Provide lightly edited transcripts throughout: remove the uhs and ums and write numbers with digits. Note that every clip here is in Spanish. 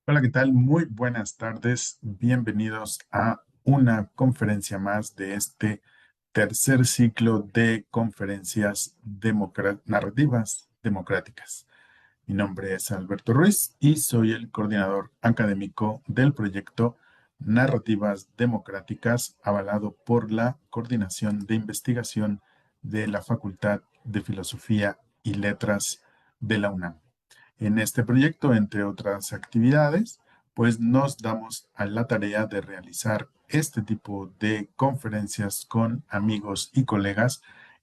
Hola, ¿qué tal? Muy buenas tardes. Bienvenidos a una conferencia más de este tercer ciclo de conferencias narrativas democráticas. Mi nombre es Alberto Ruiz y soy el coordinador académico del proyecto Narrativas Democráticas, avalado por la Coordinación de Investigación de la Facultad de Filosofía y Letras de la UNAM. En este proyecto, entre otras actividades, pues nos damos a la tarea de realizar este tipo de conferencias con amigos y colegas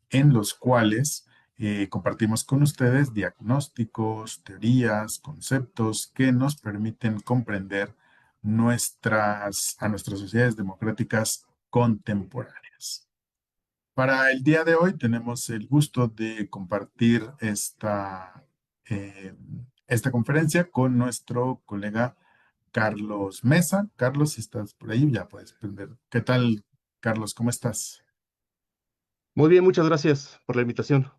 en los cuales compartimos con ustedes diagnósticos, teorías, conceptos que nos permiten comprender a nuestras sociedades democráticas contemporáneas. Para el día de hoy tenemos el gusto de compartir eh, esta conferencia con nuestro colega Carlos Mesa. Carlos, si estás por ahí, ya puedes prender. ¿Qué tal, Carlos? ¿Cómo estás? Muy bien, muchas gracias por la invitación.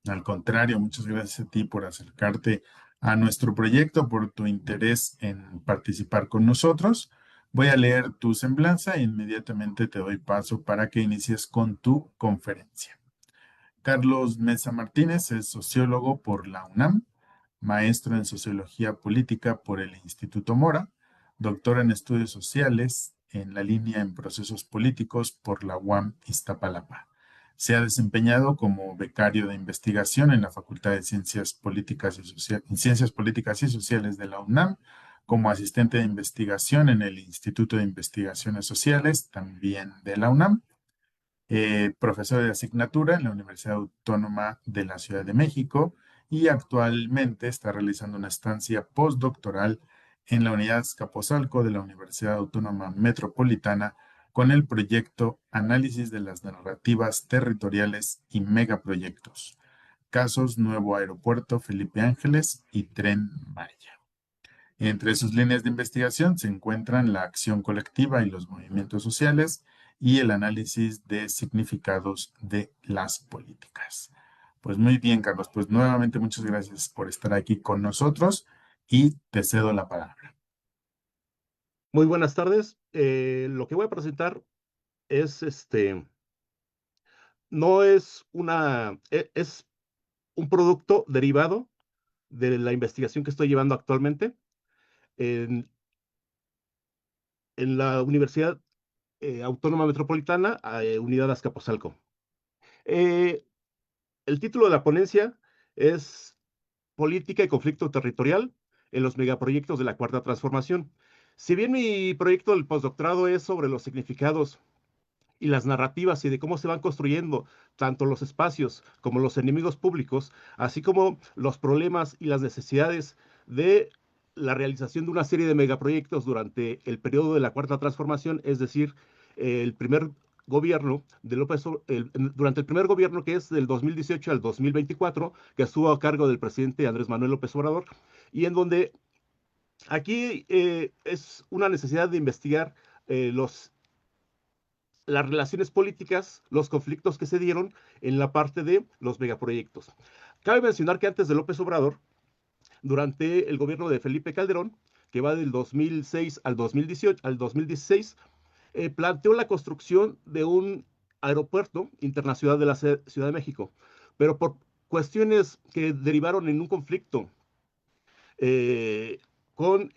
Al contrario, muchas gracias a ti por acercarte a nuestro proyecto, por tu interés en participar con nosotros. Voy a leer tu semblanza e inmediatamente te doy paso para que inicies con tu conferencia. Carlos Mesa Martínez es sociólogo por la UNAM, maestro en sociología política por el Instituto Mora, doctor en estudios sociales en la línea en procesos políticos por la UAM Iztapalapa. Se ha desempeñado como becario de investigación en la Facultad de Ciencias Políticas y Sociales de la UNAM, como asistente de investigación en el Instituto de Investigaciones Sociales, también de la UNAM, profesor de asignatura en la Universidad Autónoma de la Ciudad de México y actualmente está realizando una estancia postdoctoral en la Unidad Azcapotzalco de la Universidad Autónoma Metropolitana con el proyecto Análisis de las Narrativas Territoriales y Megaproyectos. Casos Nuevo Aeropuerto Felipe Ángeles y Tren Maya. Entre sus líneas de investigación se encuentran la acción colectiva y los movimientos sociales y el análisis de significados de las políticas. Pues muy bien, Carlos, pues nuevamente muchas gracias por estar aquí con nosotros y te cedo la palabra. Muy buenas tardes. Lo que voy a presentar es no es es un producto derivado de la investigación que estoy llevando actualmente en, en la Universidad Autónoma Metropolitana, Unidad Azcapotzalco. Eh, el título de la ponencia es Política y conflicto territorial en los megaproyectos de la Cuarta Transformación. Si bien mi proyecto del postdoctorado es sobre los significados y las narrativas y de cómo se van construyendo tanto los espacios como los enemigos públicos, así como los problemas y las necesidades de la realización de una serie de megaproyectos durante el periodo de la Cuarta Transformación, es decir, el primer gobierno de durante el primer gobierno, que es del 2018 al 2024, que estuvo a cargo del presidente Andrés Manuel López Obrador, y en donde aquí es una necesidad de investigar los las relaciones políticas, los conflictos que se dieron en la parte de los megaproyectos. Cabe mencionar que antes de López Obrador, durante el gobierno de Felipe Calderón, que va del 2006 al 2018, al 2016, planteó la construcción de un aeropuerto internacional de la Ciudad de México, pero por cuestiones que derivaron en un conflicto eh, con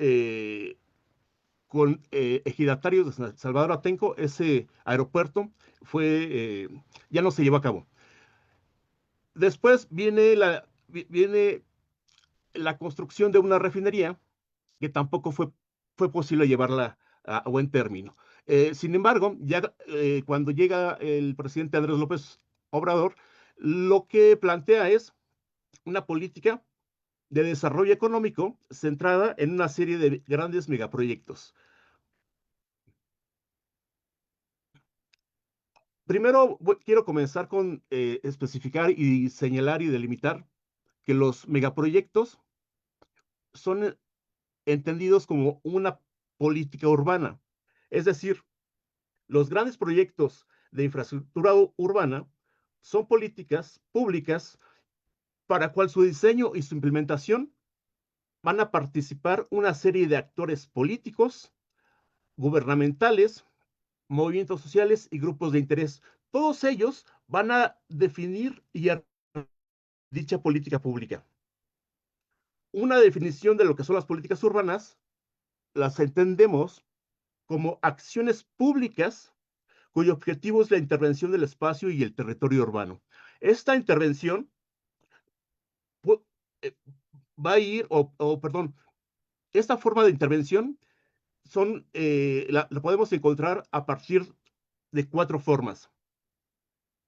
ejidatarios de San Salvador Atenco, ese aeropuerto ya no se llevó a cabo. Después viene la construcción de una refinería que tampoco fue posible llevarla a buen término. Sin embargo, ya cuando llega el presidente Andrés López Obrador, lo que plantea es una política de desarrollo económico centrada en una serie de grandes megaproyectos. Primero quiero comenzar con especificar y señalar y delimitar que los megaproyectos son entendidos como una política urbana. Es decir, los grandes proyectos de infraestructura urbana son políticas públicas para cual su diseño y su implementación van a participar una serie de actores políticos, gubernamentales, movimientos sociales y grupos de interés. Todos ellos van a definir y a dicha política pública. Una definición de lo que son las políticas urbanas las entendemos como acciones públicas cuyo objetivo es la intervención del espacio y el territorio urbano. Esta intervención eh, va a ir, perdón, esta forma de intervención la podemos encontrar a partir de 4 formas.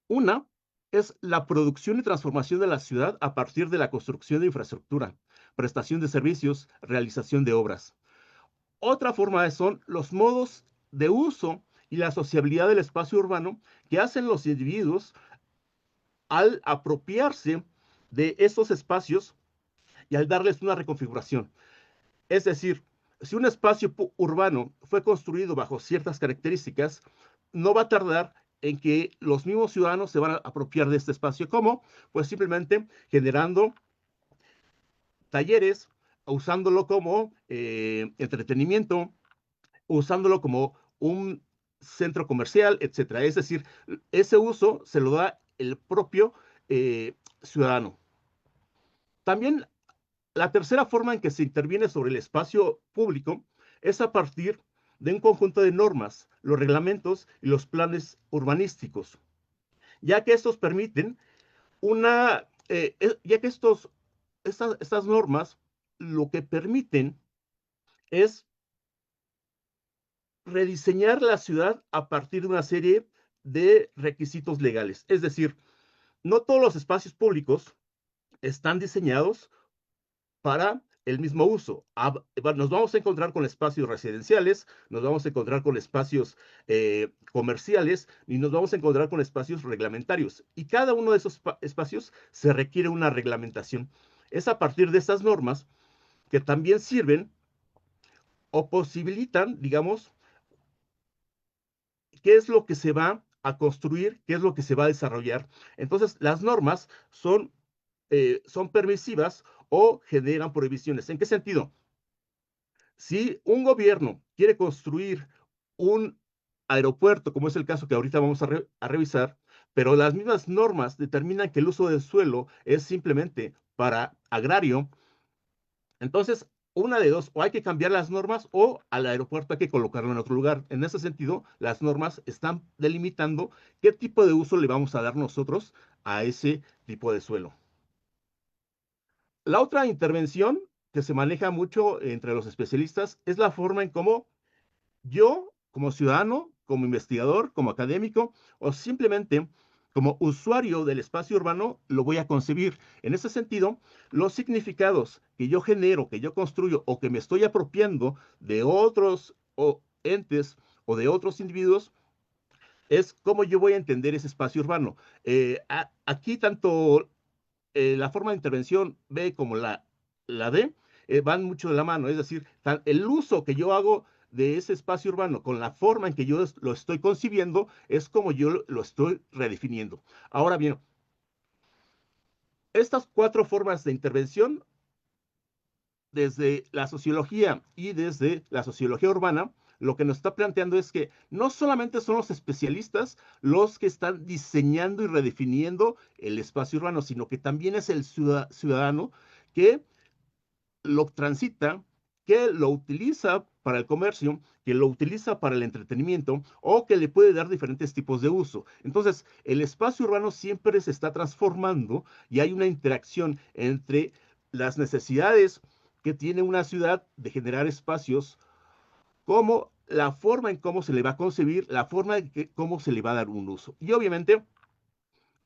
Una es la producción y transformación de la ciudad a partir de la construcción de infraestructura, prestación de servicios, realización de obras. Otra forma son los modos de uso y la sociabilidad del espacio urbano que hacen los individuos al apropiarse de estos espacios y al darles una reconfiguración. Es decir, si un espacio urbano fue construido bajo ciertas características, no va a tardar en que los mismos ciudadanos se van a apropiar de este espacio. ¿Cómo? Pues simplemente generando talleres, usándolo como entretenimiento, usándolo como un centro comercial, etcétera. Es decir, ese uso se lo da el propio ciudadano. También la tercera forma en que se interviene sobre el espacio público es a partir de un conjunto de normas, los reglamentos y los planes urbanísticos, ya que estos permiten ya que estas normas lo que permiten es rediseñar la ciudad a partir de una serie de requisitos legales. Es decir, no todos los espacios públicos están diseñados para el mismo uso. Nos vamos a encontrar con espacios residenciales, nos vamos a encontrar con espacios comerciales y nos vamos a encontrar con espacios reglamentarios. Y cada uno de esos espacios se requiere una reglamentación. Es a partir de estas normas que también sirven o posibilitan, digamos, qué es lo que se va a construir, qué es lo que se va a desarrollar. Entonces, las normas son permisivas o generan prohibiciones. ¿En qué sentido? Si un gobierno quiere construir un aeropuerto, como es el caso que ahorita vamos a revisar, pero las mismas normas determinan que el uso del suelo es simplemente para agrario, entonces una de dos, o hay que cambiar las normas o al aeropuerto hay que colocarlo en otro lugar. En ese sentido, las normas están delimitando qué tipo de uso le vamos a dar nosotros a ese tipo de suelo. La otra intervención que se maneja mucho entre los especialistas es la forma en cómo yo, como ciudadano, como investigador, como académico o simplemente como usuario del espacio urbano, lo voy a concebir. En ese sentido, los significados que yo genero, que yo construyo o que me estoy apropiando de otros entes o de otros individuos, es cómo yo voy a entender ese espacio urbano. Aquí tanto la forma de intervención B como la D van mucho de la mano, es decir, el uso que yo hago de ese espacio urbano con la forma en que yo lo estoy concibiendo es como yo lo estoy redefiniendo. Ahora bien, estas 4 formas de intervención desde la sociología y desde la sociología urbana, lo que nos está planteando es que no solamente son los especialistas los que están diseñando y redefiniendo el espacio urbano, sino que también es el ciudadano que lo transita, que lo utiliza para el comercio, que lo utiliza para el entretenimiento o que le puede dar diferentes tipos de uso. Entonces, el espacio urbano siempre se está transformando y hay una interacción entre las necesidades que tiene una ciudad de generar espacios, como la forma en cómo se le va a concebir, la forma en cómo se le va a dar un uso. Y obviamente,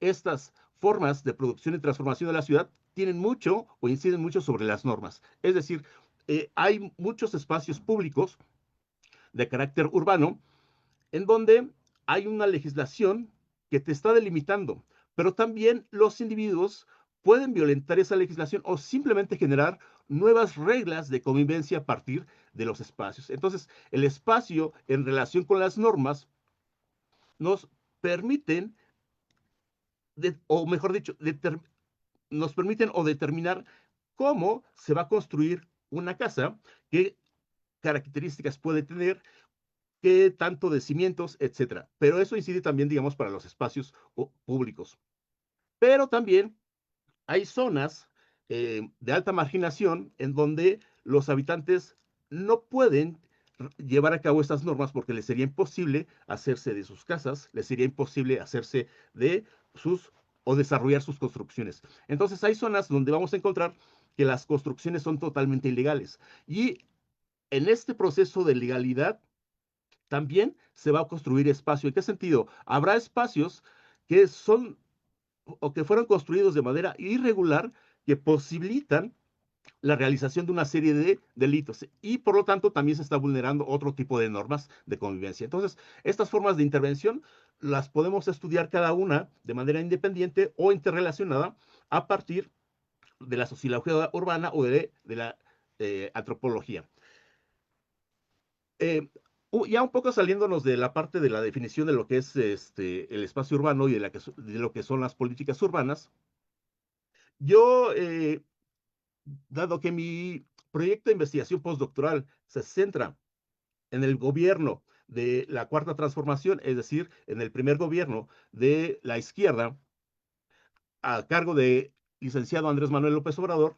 estas formas de producción y transformación de la ciudad tienen mucho o inciden mucho sobre las normas. Es decir, hay muchos espacios públicos de carácter urbano en donde hay una legislación que te está delimitando, pero también los individuos pueden violentar esa legislación o simplemente generar nuevas reglas de convivencia a partir de los espacios. Entonces, el espacio en relación con las normas nos permiten, o mejor dicho, nos permiten o determinar cómo se va a construir una casa, qué características puede tener, qué tanto de cimientos, etcétera. Pero eso incide también, digamos, para los espacios públicos. Pero también hay zonas de alta marginación en donde los habitantes no pueden llevar a cabo estas normas porque les sería imposible hacerse de sus casas, les sería imposible hacerse de sus o desarrollar sus construcciones. Entonces hay zonas donde vamos a encontrar que las construcciones son totalmente ilegales. Y en este proceso de legalidad también se va a construir espacio. ¿En qué sentido? Habrá espacios que son o que fueron construidos de manera irregular que posibilitan la realización de una serie de delitos y por lo tanto también se está vulnerando otro tipo de normas de convivencia. Entonces, estas formas de intervención las podemos estudiar cada una de manera independiente o interrelacionada a partir de la sociología urbana o de la antropología. Eh, ya un poco saliéndonos de la parte de la definición de lo que es el espacio urbano y de lo que son las políticas urbanas, yo, dado que mi proyecto de investigación postdoctoral se centra en el gobierno de la Cuarta Transformación, es decir, en el primer gobierno de la izquierda, a cargo de licenciado Andrés Manuel López Obrador,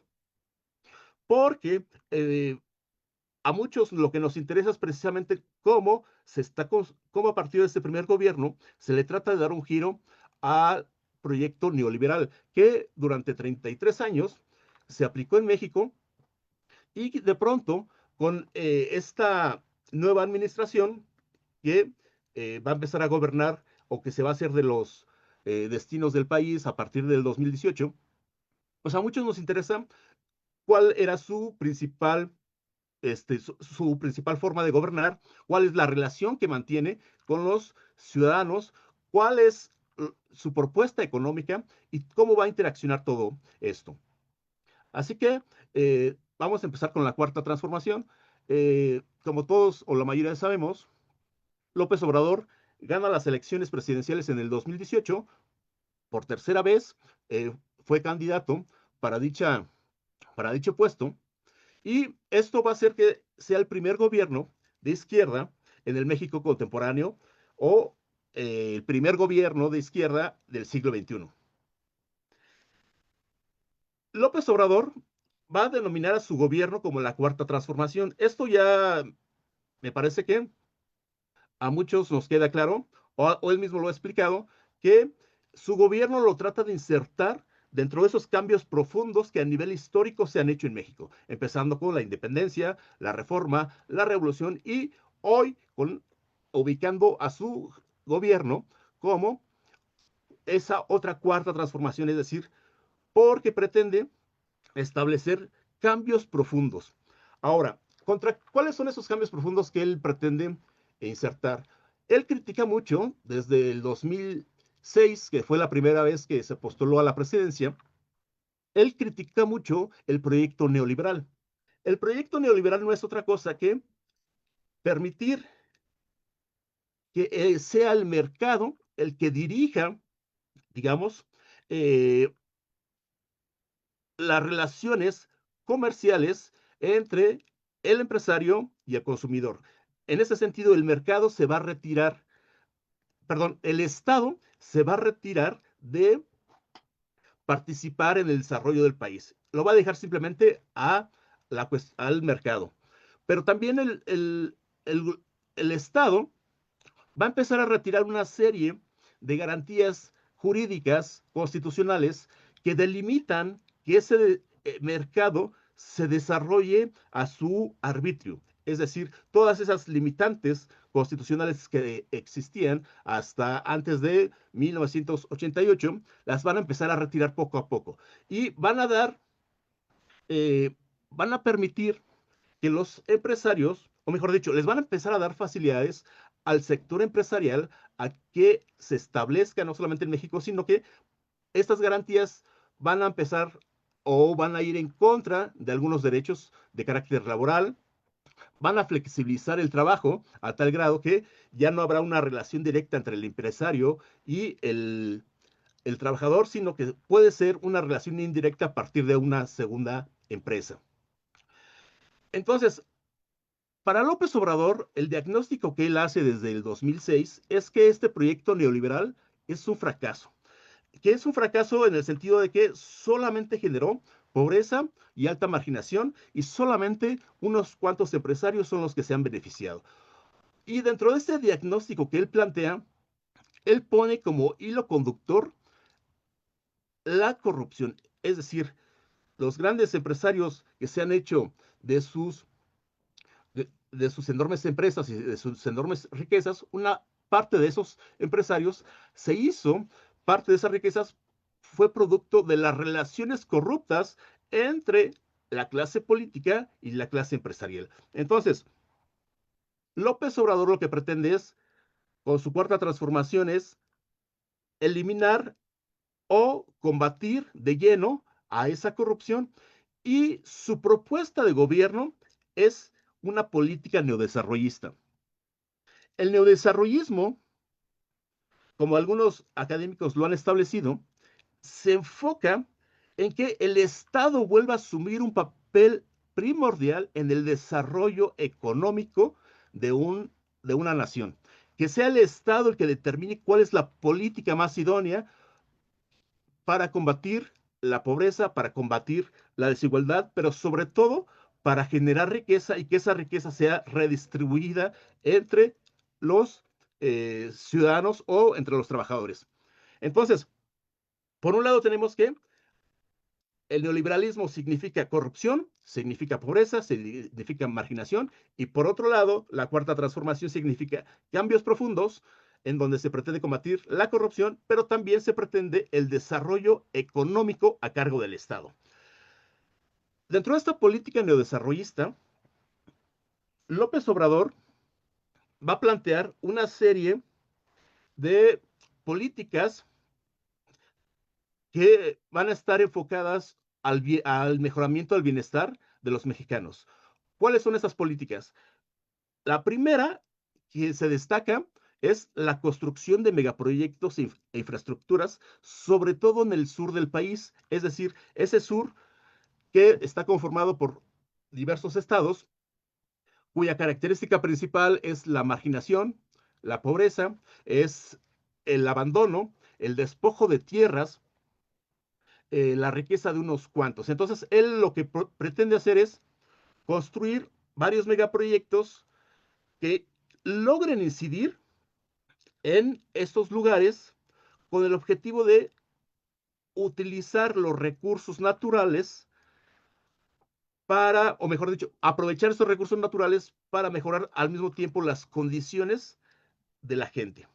porque a muchos lo que nos interesa es precisamente cómo a partir de este primer gobierno se le trata de dar un giro al proyecto neoliberal que durante 33 años se aplicó en México y de pronto con esta nueva administración que va a empezar a gobernar o que se va a hacer de los destinos del país a partir del 2018, pues a muchos nos interesa cuál era su principal forma de gobernar, cuál es la relación que mantiene con los ciudadanos, cuál es su propuesta económica y cómo va a interaccionar todo esto. Así que vamos a empezar con la cuarta transformación. Como todos o la mayoría sabemos, López Obrador gana las elecciones presidenciales en el 2018 por tercera vez, fue candidato para, dicha, para dicho puesto y esto va a hacer que sea el primer gobierno de izquierda en el México contemporáneo o el primer gobierno de izquierda del siglo XXI. López Obrador va a denominar a su gobierno como la cuarta transformación. Esto ya me parece que a muchos nos queda claro, o él mismo lo ha explicado, que su gobierno lo trata de insertar dentro de esos cambios profundos que a nivel histórico se han hecho en México, empezando con la independencia, la reforma, la revolución y hoy ubicando a su gobierno como esa otra cuarta transformación, es decir, porque pretende establecer cambios profundos. Ahora, ¿cuáles son esos cambios profundos que él pretende insertar? Él critica mucho desde el 2006, que fue la primera vez que se postuló a la presidencia, él critica mucho el proyecto neoliberal. El proyecto neoliberal no es otra cosa que permitir que sea el mercado el que dirija, digamos, eh, las relaciones comerciales entre el empresario y el consumidor. En ese sentido, el mercado se va a retirar, perdón, el Estado se va a retirar de participar en el desarrollo del país. Lo va a dejar simplemente al mercado. Pero también el, el Estado va a empezar a retirar una serie de garantías jurídicas constitucionales que delimitan que ese mercado se desarrolle a su arbitrio. Es decir, todas esas limitantes constitucionales que existían hasta antes de 1988 las van a empezar a retirar poco a poco y van a permitir que los empresarios, o mejor dicho, les van a empezar a dar facilidades al sector empresarial a que se establezca no solamente en México, sino que estas garantías van a empezar o van a ir en contra de algunos derechos de carácter laboral, van a flexibilizar el trabajo a tal grado que ya no habrá una relación directa entre el empresario y el trabajador, sino que puede ser una relación indirecta a partir de una segunda empresa. Entonces, para López Obrador, el diagnóstico que él hace desde el 2006 es que este proyecto neoliberal es un fracaso. Que es un fracaso en el sentido de que solamente generó pobreza y alta marginación y solamente unos cuantos empresarios son los que se han beneficiado. Y dentro de este diagnóstico que él plantea, él pone como hilo conductor la corrupción. Es decir, los grandes empresarios que se han hecho de sus enormes empresas y de sus enormes riquezas, una parte de esos empresarios se hizo, parte de esas riquezas fue producto de las relaciones corruptas entre la clase política y la clase empresarial. Entonces, López Obrador lo que pretende es, con su cuarta transformación, es eliminar o combatir de lleno a esa corrupción y su propuesta de gobierno es una política neodesarrollista. El neodesarrollismo, como algunos académicos lo han establecido, se enfoca en que el Estado vuelva a asumir un papel primordial en el desarrollo económico de, de una nación. Que sea el Estado el que determine cuál es la política más idónea para combatir la pobreza, para combatir la desigualdad, pero sobre todo para generar riqueza y que esa riqueza sea redistribuida entre los ciudadanos o entre los trabajadores. Entonces, por un lado tenemos que el neoliberalismo significa corrupción, significa pobreza, significa marginación, y por otro lado, la cuarta transformación significa cambios profundos en donde se pretende combatir la corrupción, pero también se pretende el desarrollo económico a cargo del Estado. Dentro de esta política neodesarrollista, López Obrador va a plantear una serie de políticas que van a estar enfocadas al mejoramiento del bienestar de los mexicanos. ¿Cuáles son esas políticas? La primera que se destaca es la construcción de megaproyectos e infraestructuras, sobre todo en el sur del país, es decir, ese sur que está conformado por diversos estados, cuya característica principal es la marginación, la pobreza, es el abandono, el despojo de tierras, la riqueza de unos cuantos. Entonces, él lo que pretende hacer es construir varios megaproyectos que logren incidir en estos lugares con el objetivo de utilizar los recursos naturales para, o mejor dicho, aprovechar estos recursos naturales para mejorar al mismo tiempo las condiciones de la gente.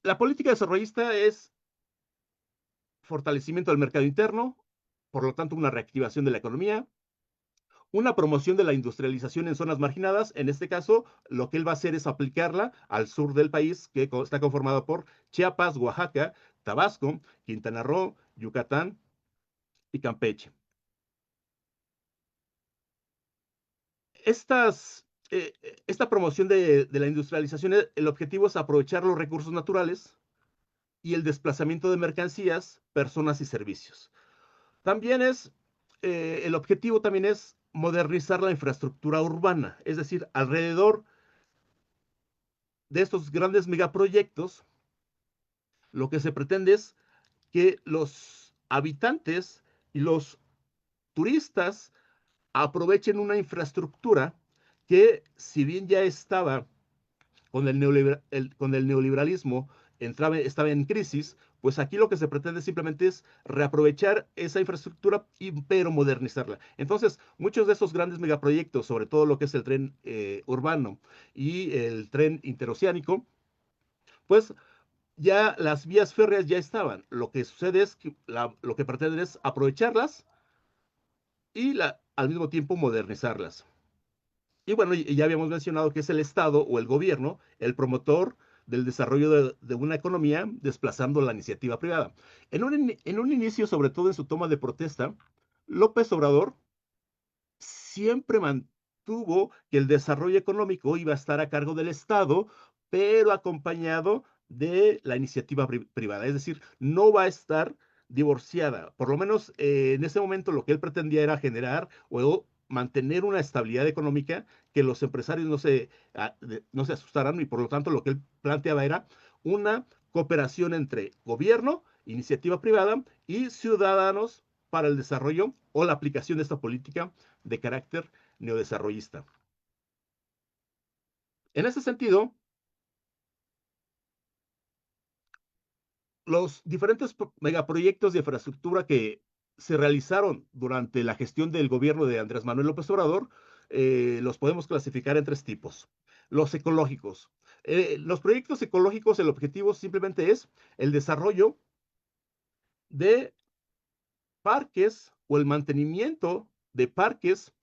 La política desarrollista es fortalecimiento del mercado interno, por lo tanto una reactivación de la economía, una promoción de la industrialización en zonas marginadas. En este caso, lo que él va a hacer es aplicarla al sur del país, que está conformado por Chiapas, Oaxaca, Tabasco, Quintana Roo, Yucatán y Campeche. Estas, esta promoción de la industrialización, el objetivo es aprovechar los recursos naturales y el desplazamiento de mercancías, personas y servicios. También el objetivo también es modernizar la infraestructura urbana, es decir, alrededor de estos grandes megaproyectos, lo que se pretende es que los habitantes y los turistas aprovechen una infraestructura que, si bien ya estaba con el neoliberalismo, estaba en crisis, pues aquí lo que se pretende simplemente es reaprovechar esa infraestructura, pero modernizarla. Entonces, muchos de esos grandes megaproyectos, sobre todo lo que es el tren urbano y el tren interoceánico, pues ya las vías férreas ya estaban. Lo que sucede es que lo que pretenden es aprovecharlas y al mismo tiempo modernizarlas. Y bueno, ya habíamos mencionado que es el Estado o el gobierno el promotor del desarrollo de una economía desplazando la iniciativa privada. En un inicio, sobre todo en su toma de protesta, López Obrador siempre mantuvo que el desarrollo económico iba a estar a cargo del Estado, pero acompañado de la iniciativa privada. Es decir, no va a estar divorciada. Por lo menos en ese momento lo que él pretendía era generar o mantener una estabilidad económica, que los empresarios no se asustaran, y por lo tanto lo que él planteaba era una cooperación entre gobierno, iniciativa privada y ciudadanos para el desarrollo o la aplicación de esta política de carácter neodesarrollista. En ese sentido, los diferentes megaproyectos de infraestructura que se realizaron durante la gestión del gobierno de Andrés Manuel López Obrador, los podemos clasificar en tres tipos. Los ecológicos. Los proyectos ecológicos, el objetivo simplemente es el desarrollo de parques o el mantenimiento de parques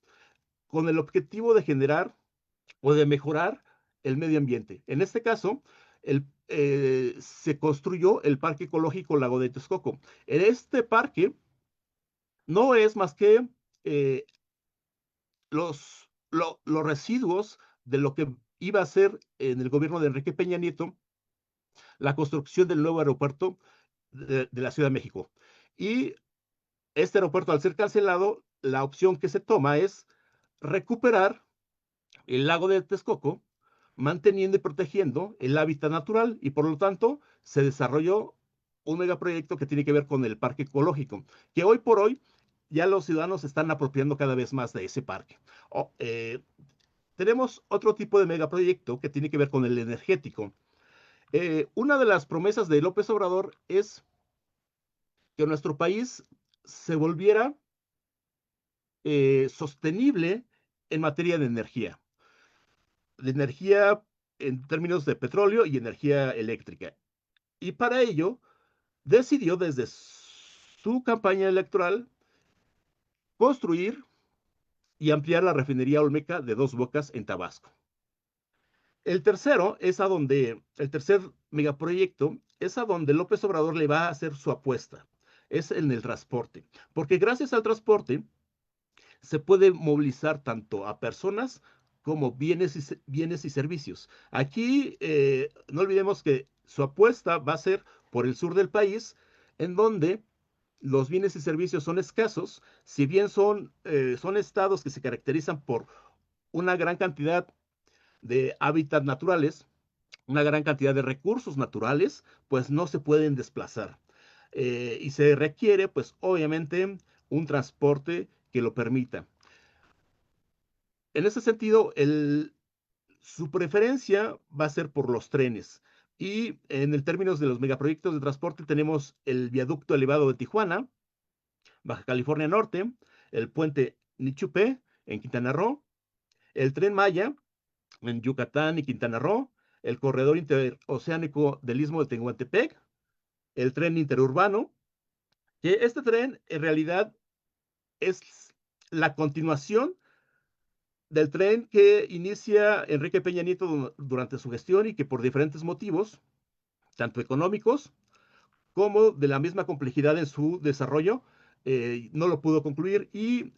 con el objetivo de generar o de mejorar el medio ambiente. En este caso, se construyó el Parque Ecológico Lago de Texcoco. En este parque no es más que eh, los residuos de lo que iba a ser en el gobierno de Enrique Peña Nieto la construcción del nuevo aeropuerto de la Ciudad de México. Y este aeropuerto, al ser cancelado, la opción que se toma es recuperar el lago de Texcoco, manteniendo y protegiendo el hábitat natural, y por lo tanto se desarrolló un megaproyecto que tiene que ver con el parque ecológico, que hoy por hoy ya los ciudadanos se están apropiando cada vez más de ese parque. Tenemos otro tipo de megaproyecto que tiene que ver con el energético. Una de las promesas de López Obrador es que nuestro país se volviera sostenible en materia de energía en términos de petróleo y energía eléctrica. Y para ello decidió desde su campaña electoral construir y ampliar la refinería Olmeca de Dos Bocas en Tabasco. El tercer megaproyecto es a donde López Obrador le va a hacer su apuesta, es en el transporte, porque gracias al transporte se puede movilizar tanto a personas como bienes y servicios. Aquí no olvidemos que su apuesta va a ser por el sur del país, en donde los bienes y servicios son escasos, si bien son estados que se caracterizan por una gran cantidad de hábitats naturales, una gran cantidad de recursos naturales, pues no se pueden desplazar. Y se requiere, pues obviamente, un transporte que lo permita. En ese sentido, su preferencia va a ser por los trenes. Y en el términos de los megaproyectos de transporte tenemos el viaducto elevado de Tijuana, Baja California Norte, el puente Nichupé en Quintana Roo, el tren Maya en Yucatán y Quintana Roo, el corredor interoceánico del Istmo de Tehuantepec, el tren interurbano, que este tren en realidad es la continuación del tren que inicia Enrique Peña Nieto durante su gestión y que por diferentes motivos, tanto económicos como de la misma complejidad en su desarrollo, no lo pudo concluir, y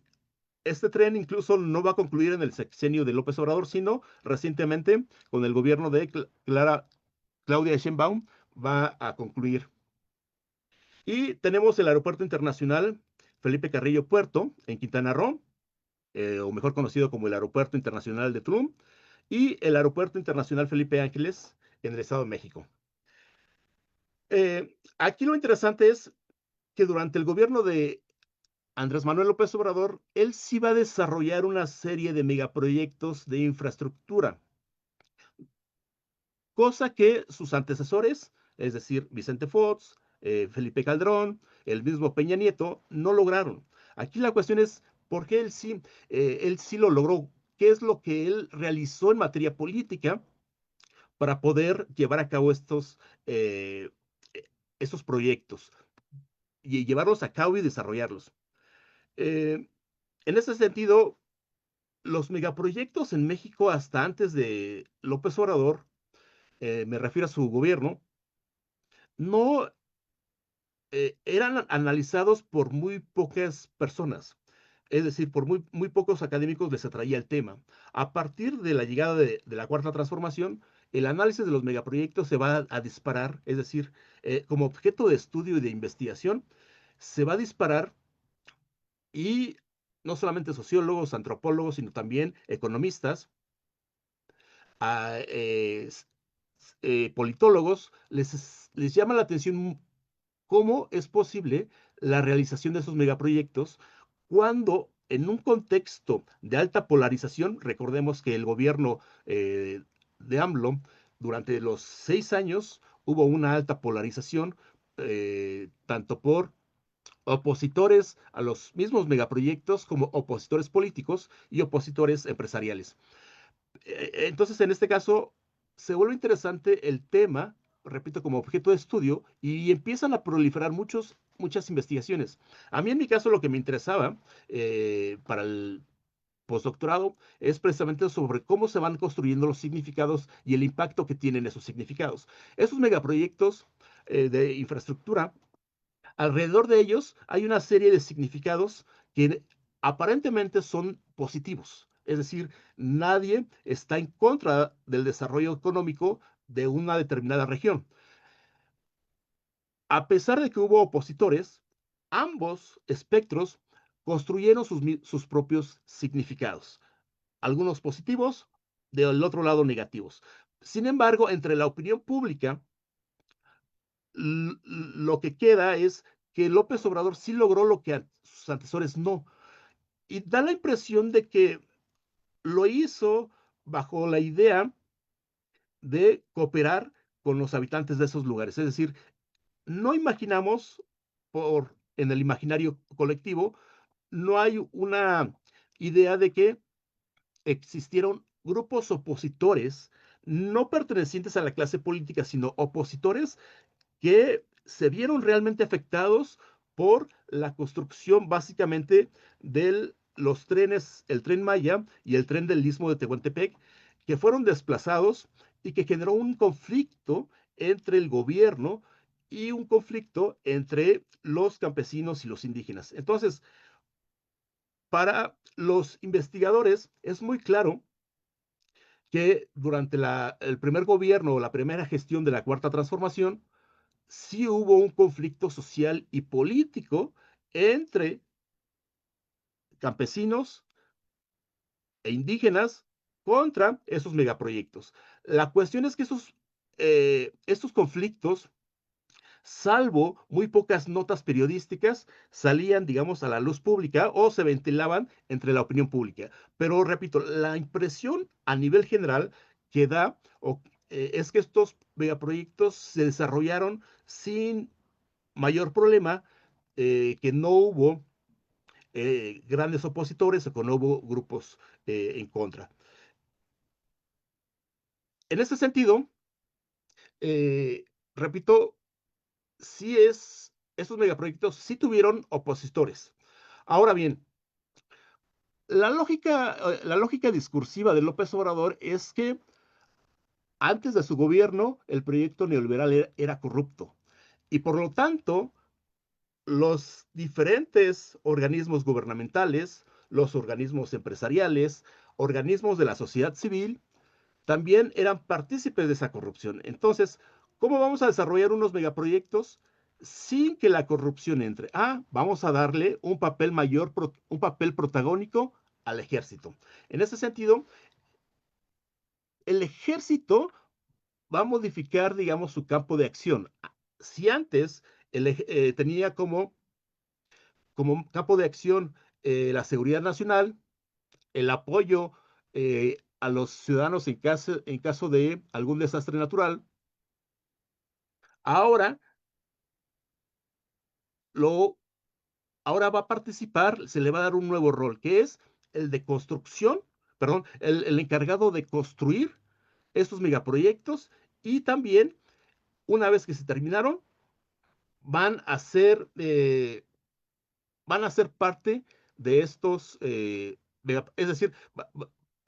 este tren incluso no va a concluir en el sexenio de López Obrador, sino recientemente con el gobierno de Claudia Sheinbaum va a concluir. Y tenemos el Aeropuerto Internacional Felipe Carrillo Puerto en Quintana Roo, o mejor conocido como el Aeropuerto Internacional de Tulum, y el Aeropuerto Internacional Felipe Ángeles en el Estado de México. Aquí lo interesante es que durante el gobierno de Andrés Manuel López Obrador, él sí va a desarrollar una serie de megaproyectos de infraestructura, cosa que sus antecesores, es decir, Vicente Fox, Felipe Calderón, el mismo Peña Nieto, no lograron. Aquí la cuestión es por qué él sí lo logró, qué es lo que él realizó en materia política para poder llevar a cabo eh, estos proyectos y llevarlos a cabo y desarrollarlos. Eh, en ese sentido, los megaproyectos en México hasta antes de López Obrador, me refiero a su gobierno, no eran analizados por muy pocas personas. Es decir, por muy pocos académicos les atraía el tema. A partir de la llegada de la Cuarta Transformación, el análisis de los megaproyectos se va a disparar, es decir, como objeto de estudio y de investigación, se va a disparar y no solamente sociólogos, antropólogos, sino también economistas, a, politólogos, les llama la atención cómo es posible la realización de esos megaproyectos cuando en un contexto de alta polarización, recordemos que el gobierno de AMLO durante los 6 años hubo una alta polarización, tanto por opositores a los mismos megaproyectos como opositores políticos y opositores empresariales. Entonces, en este caso, se vuelve interesante el tema, repito, como objeto de estudio, y empiezan a proliferar muchas investigaciones. A mí, en mi caso, lo que me interesaba para el postdoctorado es precisamente sobre cómo se van construyendo los significados y el impacto que tienen esos significados. Esos megaproyectos de infraestructura, alrededor de ellos hay una serie de significados que aparentemente son positivos. Es decir, nadie está en contra del desarrollo económico de una determinada región. A pesar de que hubo opositores, ambos espectros construyeron sus propios significados. Algunos positivos, del otro lado negativos. Sin embargo, entre la opinión pública, lo que queda es que López Obrador sí logró lo que sus antecesores no. Y da la impresión de que lo hizo bajo la idea de cooperar con los habitantes de esos lugares. Es decir, no imaginamos, en el imaginario colectivo, no hay una idea de que existieron grupos opositores, no pertenecientes a la clase política, sino opositores que se vieron realmente afectados por la construcción básicamente de los trenes, el tren Maya y el tren del Istmo de Tehuantepec, que fueron desplazados y que generó un conflicto entre el gobierno y un conflicto entre los campesinos y los indígenas. Entonces, para los investigadores es muy claro que durante el primer gobierno o la primera gestión de la Cuarta Transformación, sí hubo un conflicto social y político entre campesinos e indígenas contra esos megaproyectos. La cuestión es que estos conflictos, salvo muy pocas notas periodísticas, salían, digamos, a la luz pública o se ventilaban entre la opinión pública. Pero repito, la impresión a nivel general que da es que estos megaproyectos se desarrollaron sin mayor problema, que no hubo grandes opositores o que no hubo grupos en contra. En ese sentido, eh, repito, estos megaproyectos sí tuvieron opositores. Ahora bien, la lógica discursiva de López Obrador es que antes de su gobierno el proyecto neoliberal era corrupto y por lo tanto los diferentes organismos gubernamentales, los organismos empresariales, organismos de la sociedad civil, también eran partícipes de esa corrupción. Entonces, ¿cómo vamos a desarrollar unos megaproyectos sin que la corrupción entre? Vamos a darle un papel mayor, un papel protagónico al ejército. En ese sentido, el ejército va a modificar, digamos, su campo de acción. Si antes tenía como campo de acción la seguridad nacional, el apoyo a los ciudadanos en caso de algún desastre natural, ahora, lo, ahora va a participar, se le va a dar un nuevo rol, que es el de construcción, perdón, el encargado de construir estos megaproyectos y también, una vez que se terminaron, van a ser, eh, van a ser parte de estos, es decir,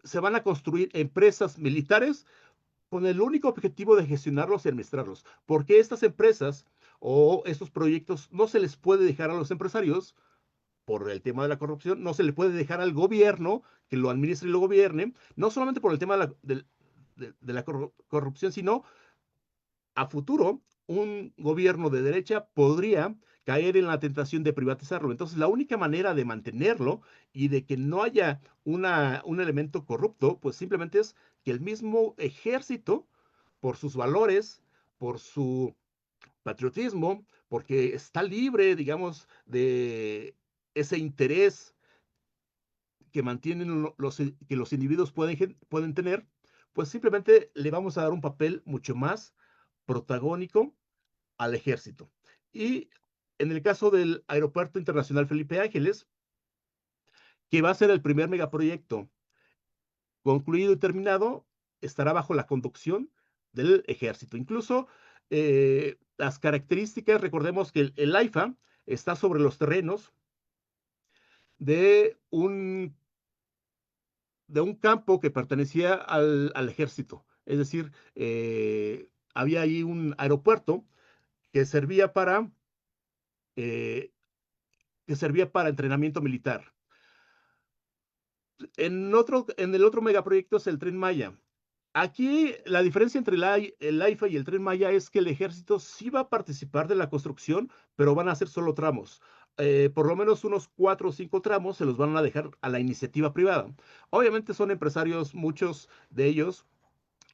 se van a construir empresas militares con el único objetivo de gestionarlos y administrarlos, porque estas empresas o estos proyectos no se les puede dejar a los empresarios por el tema de la corrupción, no se le puede dejar al gobierno que lo administre y lo gobierne, no solamente por el tema de la corrupción, sino a futuro un gobierno de derecha podría caer en la tentación de privatizarlo. Entonces, la única manera de mantenerlo y de que no haya un elemento corrupto, pues simplemente es que el mismo ejército, por sus valores, por su patriotismo, porque está libre, digamos, de ese interés que mantienen que los individuos pueden tener, pues simplemente le vamos a dar un papel mucho más protagónico al ejército. Y en el caso del Aeropuerto Internacional Felipe Ángeles, que va a ser el primer megaproyecto concluido y terminado, estará bajo la conducción del ejército. Incluso las características, recordemos que el AIFA está sobre los terrenos de un campo que pertenecía al ejército. Es decir, había ahí un aeropuerto que servía para, eh, que servía para entrenamiento militar. En el otro megaproyecto es el Tren Maya. Aquí la diferencia entre el AIFA y el Tren Maya es que el ejército sí va a participar de la construcción, pero van a ser solo tramos. Por lo menos unos 4 o 5 tramos se los van a dejar a la iniciativa privada. Obviamente son empresarios, muchos de ellos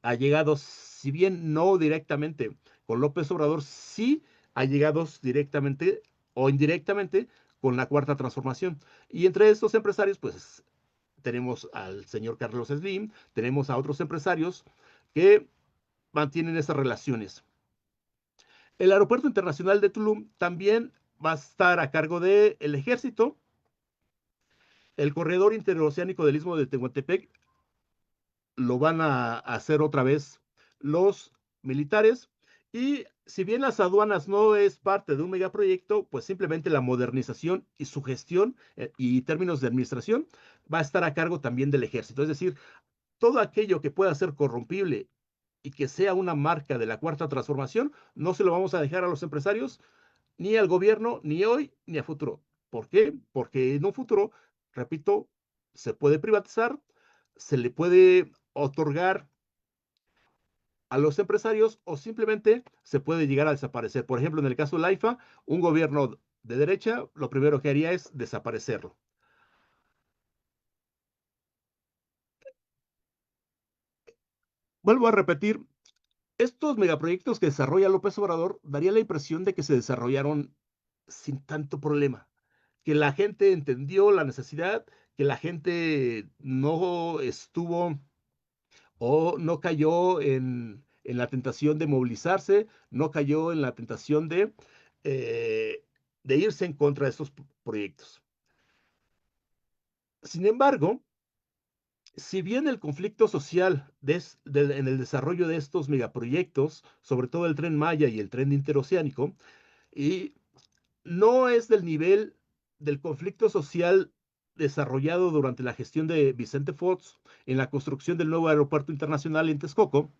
allegados, si bien no directamente con López Obrador, sí allegados directamente o indirectamente con la Cuarta Transformación. Y entre estos empresarios, pues tenemos al señor Carlos Slim, tenemos a otros empresarios que mantienen esas relaciones. El Aeropuerto Internacional de Tulum también va a estar a cargo del ejército. El corredor interoceánico del Istmo de Tehuantepec lo van a hacer otra vez los militares. Y si bien las aduanas no es parte de un megaproyecto, pues simplemente la modernización y su gestión y términos de administración va a estar a cargo también del ejército. Es decir, todo aquello que pueda ser corrompible y que sea una marca de la cuarta transformación, no se lo vamos a dejar a los empresarios, ni al gobierno, ni hoy, ni a futuro. ¿Por qué? Porque en un futuro, repito, se puede privatizar, se le puede otorgar a los empresarios o simplemente se puede llegar a desaparecer. Por ejemplo, en el caso del AIFA, un gobierno de derecha lo primero que haría es desaparecerlo. Vuelvo a repetir, estos megaproyectos que desarrolla López Obrador daría la impresión de que se desarrollaron sin tanto problema, que la gente entendió la necesidad, que la gente no estuvo o no cayó en la tentación de movilizarse, no cayó en la tentación eh, de irse en contra de estos proyectos. Sin embargo, si bien el conflicto social en el desarrollo de estos megaproyectos, sobre todo el Tren Maya y el Tren Interoceánico, y no es del nivel del conflicto social desarrollado durante la gestión de Vicente Fox en la construcción del nuevo aeropuerto internacional en Texcoco,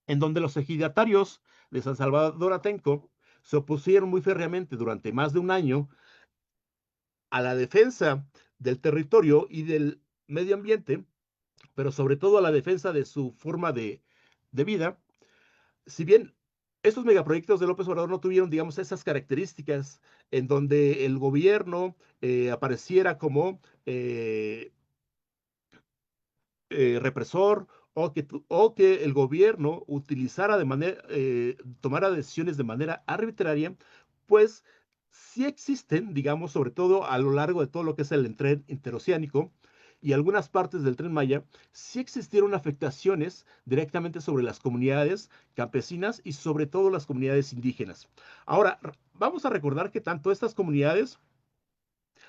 en donde los ejidatarios de San Salvador Atenco se opusieron muy férreamente durante más de un año a la defensa del territorio y del medio ambiente, pero sobre todo a la defensa de su forma de vida. Si bien estos megaproyectos de López Obrador no tuvieron, digamos, esas características en donde el gobierno apareciera como represor o que el gobierno utilizara tomara decisiones de manera arbitraria, pues sí existen, digamos, sobre todo a lo largo de todo lo que es el tren interoceánico y algunas partes del Tren Maya, sí existieron afectaciones directamente sobre las comunidades campesinas y sobre todo las comunidades indígenas. Ahora, vamos a recordar que tanto estas comunidades,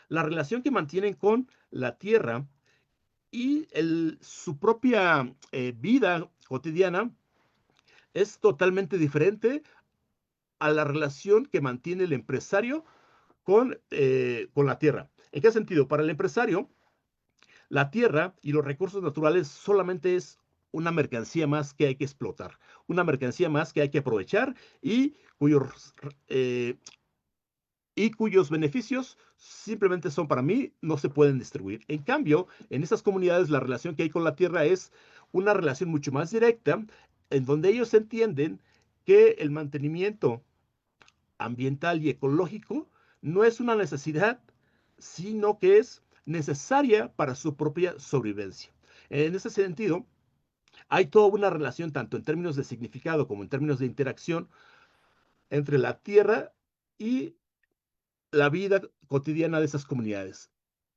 la relación que mantienen con la tierra, y su propia vida cotidiana es totalmente diferente a la relación que mantiene el empresario con la tierra. ¿En qué sentido? Para el empresario, la tierra y los recursos naturales solamente es una mercancía más que hay que explotar, una mercancía más que hay que aprovechar eh, y cuyos beneficios simplemente son para mí, no se pueden distribuir. En cambio, en esas comunidades la relación que hay con la tierra es una relación mucho más directa, en donde ellos entienden que el mantenimiento ambiental y ecológico no es una necesidad, sino que es necesaria para su propia sobrevivencia. En ese sentido, hay toda una relación, tanto en términos de significado como en términos de interacción, entre la tierra y la vida cotidiana de esas comunidades.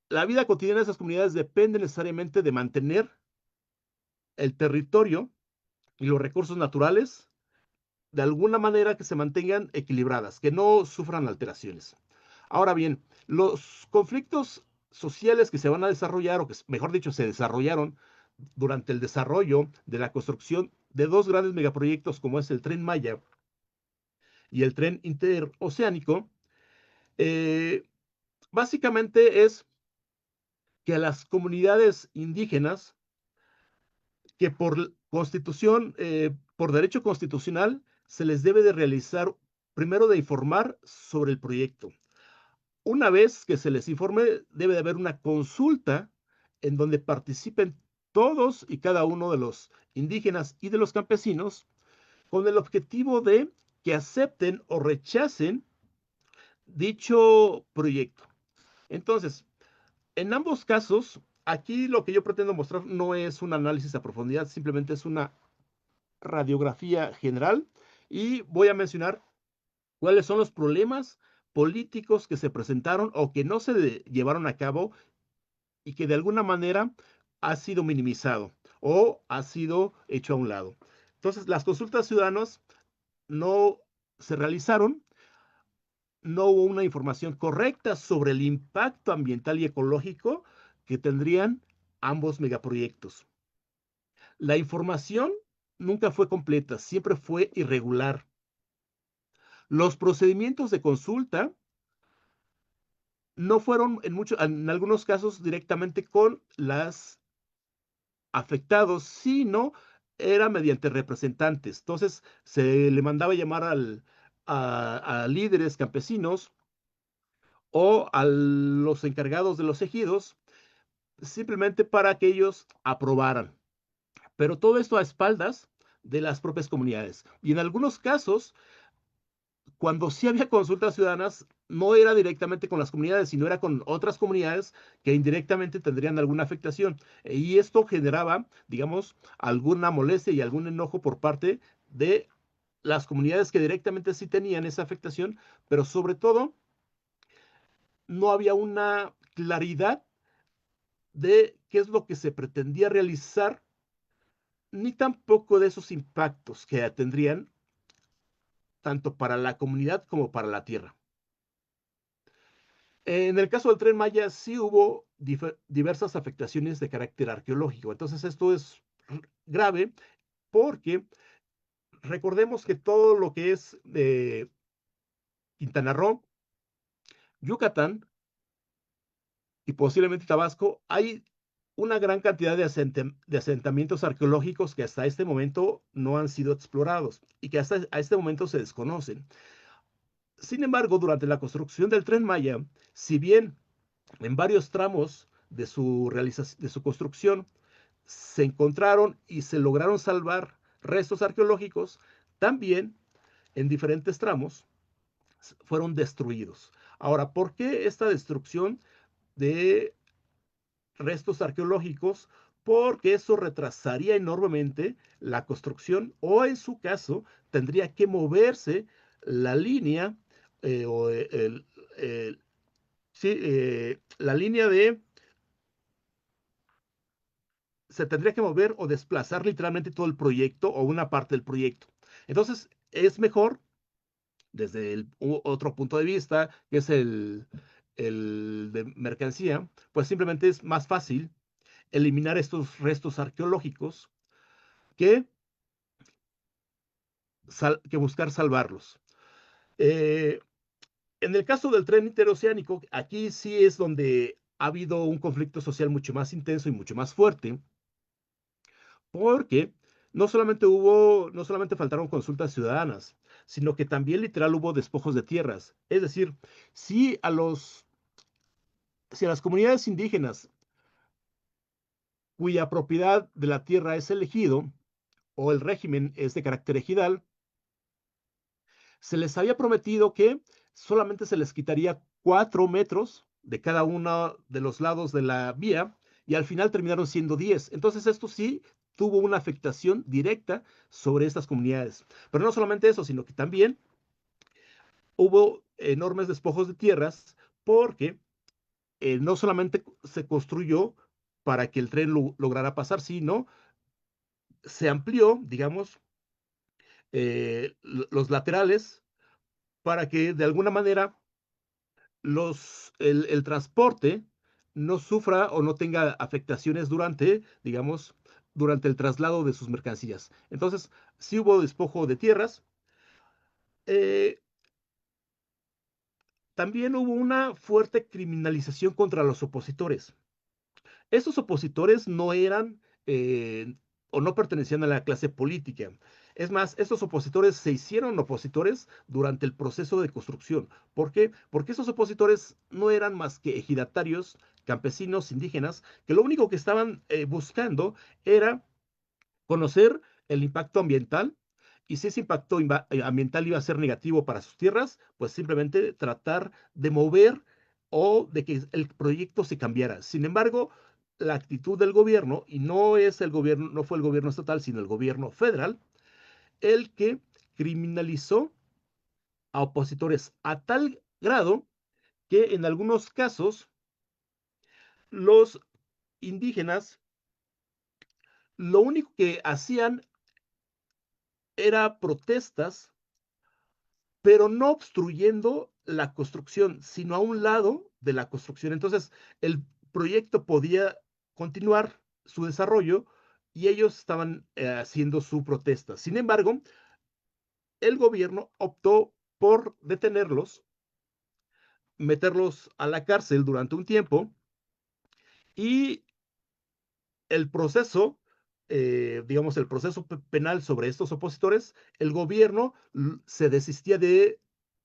La vida cotidiana de esas comunidades depende necesariamente de mantener el territorio y los recursos naturales de alguna manera que se mantengan equilibradas, que no sufran alteraciones. Ahora bien, los conflictos sociales que se van a desarrollar, o que mejor dicho, se desarrollaron durante el desarrollo de la construcción de dos grandes megaproyectos como es el Tren Maya y el Tren Interoceánico, eh, básicamente es que a las comunidades indígenas que por constitución, por derecho constitucional, se les debe de realizar, primero de informar sobre el proyecto. Una vez que se les informe, debe de haber una consulta en donde participen todos y cada uno de los indígenas y de los campesinos con el objetivo de que acepten o rechacen dicho proyecto. Entonces, en ambos casos, aquí lo que yo pretendo mostrar no es un análisis a profundidad, simplemente es una radiografía general y voy a mencionar cuáles son los problemas políticos que se presentaron o que no se llevaron a cabo y que de alguna manera ha sido minimizado o ha sido hecho a un lado. Entonces, las consultas ciudadanas no se realizaron, no hubo una información correcta sobre el impacto ambiental y ecológico que tendrían ambos megaproyectos. La información nunca fue completa, siempre fue irregular. Los procedimientos de consulta no fueron en algunos casos directamente con las afectados, sino era mediante representantes. Entonces se le mandaba llamar a líderes campesinos o a los encargados de los ejidos simplemente para que ellos aprobaran. Pero todo esto a espaldas de las propias comunidades. Y en algunos casos, cuando sí había consultas ciudadanas, no era directamente con las comunidades, sino era con otras comunidades que indirectamente tendrían alguna afectación. Y esto generaba, digamos, alguna molestia y algún enojo por parte de las comunidades que directamente sí tenían esa afectación, pero sobre todo no había una claridad de qué es lo que se pretendía realizar, ni tampoco de esos impactos que tendrían tanto para la comunidad como para la tierra. En el caso del Tren Maya sí hubo diversas afectaciones de carácter arqueológico. Entonces esto es grave porque recordemos que todo lo que es Quintana Roo, Yucatán y posiblemente Tabasco, hay una gran cantidad de asentamientos arqueológicos que hasta este momento no han sido explorados y que hasta a este momento se desconocen. Sin embargo, durante la construcción del Tren Maya, si bien en varios tramos de su construcción se encontraron y se lograron salvar restos arqueológicos, también en diferentes tramos fueron destruidos. Ahora, ¿por qué esta destrucción de restos arqueológicos? Porque eso retrasaría enormemente la construcción o en su caso tendría que moverse la línea o sí, la línea de se tendría que mover o desplazar literalmente todo el proyecto o una parte del proyecto. Entonces, es mejor, desde otro punto de vista, que es el de mercancía, pues simplemente es más fácil eliminar estos restos arqueológicos que, que buscar salvarlos. Eh, en el caso del tren interoceánico, aquí sí es donde ha habido un conflicto social mucho más intenso y mucho más fuerte, porque no solamente faltaron consultas ciudadanas, sino que también literal hubo despojos de tierras. Es decir, si si a las comunidades indígenas cuya propiedad de la tierra es elegido o el régimen es de carácter ejidal, se les había prometido que solamente se les quitaría 4 metros de cada uno de los lados de la vía y al final terminaron siendo 10. Entonces esto sí tuvo una afectación directa sobre estas comunidades. Pero no solamente eso, sino que también hubo enormes despojos de tierras porque no solamente se construyó para que el tren lograra pasar, sino se amplió, digamos, los laterales para que de alguna manera el transporte no sufra o no tenga afectaciones durante, digamos, durante el traslado de sus mercancías. Entonces, sí hubo despojo de tierras. Eh, También hubo una fuerte criminalización contra los opositores. Estos opositores no eran o no pertenecían a la clase política. Es más, estos opositores se hicieron opositores durante el proceso de construcción. ¿Por qué? Porque esos opositores no eran más que ejidatarios, campesinos, indígenas, que lo único que estaban buscando era conocer el impacto ambiental y si ese impacto ambiental iba a ser negativo para sus tierras, pues simplemente tratar de mover o de que el proyecto se cambiara. Sin embargo, la actitud del gobierno, y no es el gobierno, no fue el gobierno estatal, sino el gobierno federal, el que criminalizó a opositores a tal grado que en algunos casos los indígenas lo único que hacían era protestas pero no obstruyendo la construcción, sino a un lado de la construcción. Entonces, el proyecto podía continuar su desarrollo y ellos estaban haciendo su protesta. Sin embargo, el gobierno optó por detenerlos, meterlos a la cárcel durante un tiempo y el proceso, digamos, el proceso penal sobre estos opositores, el gobierno se desistía de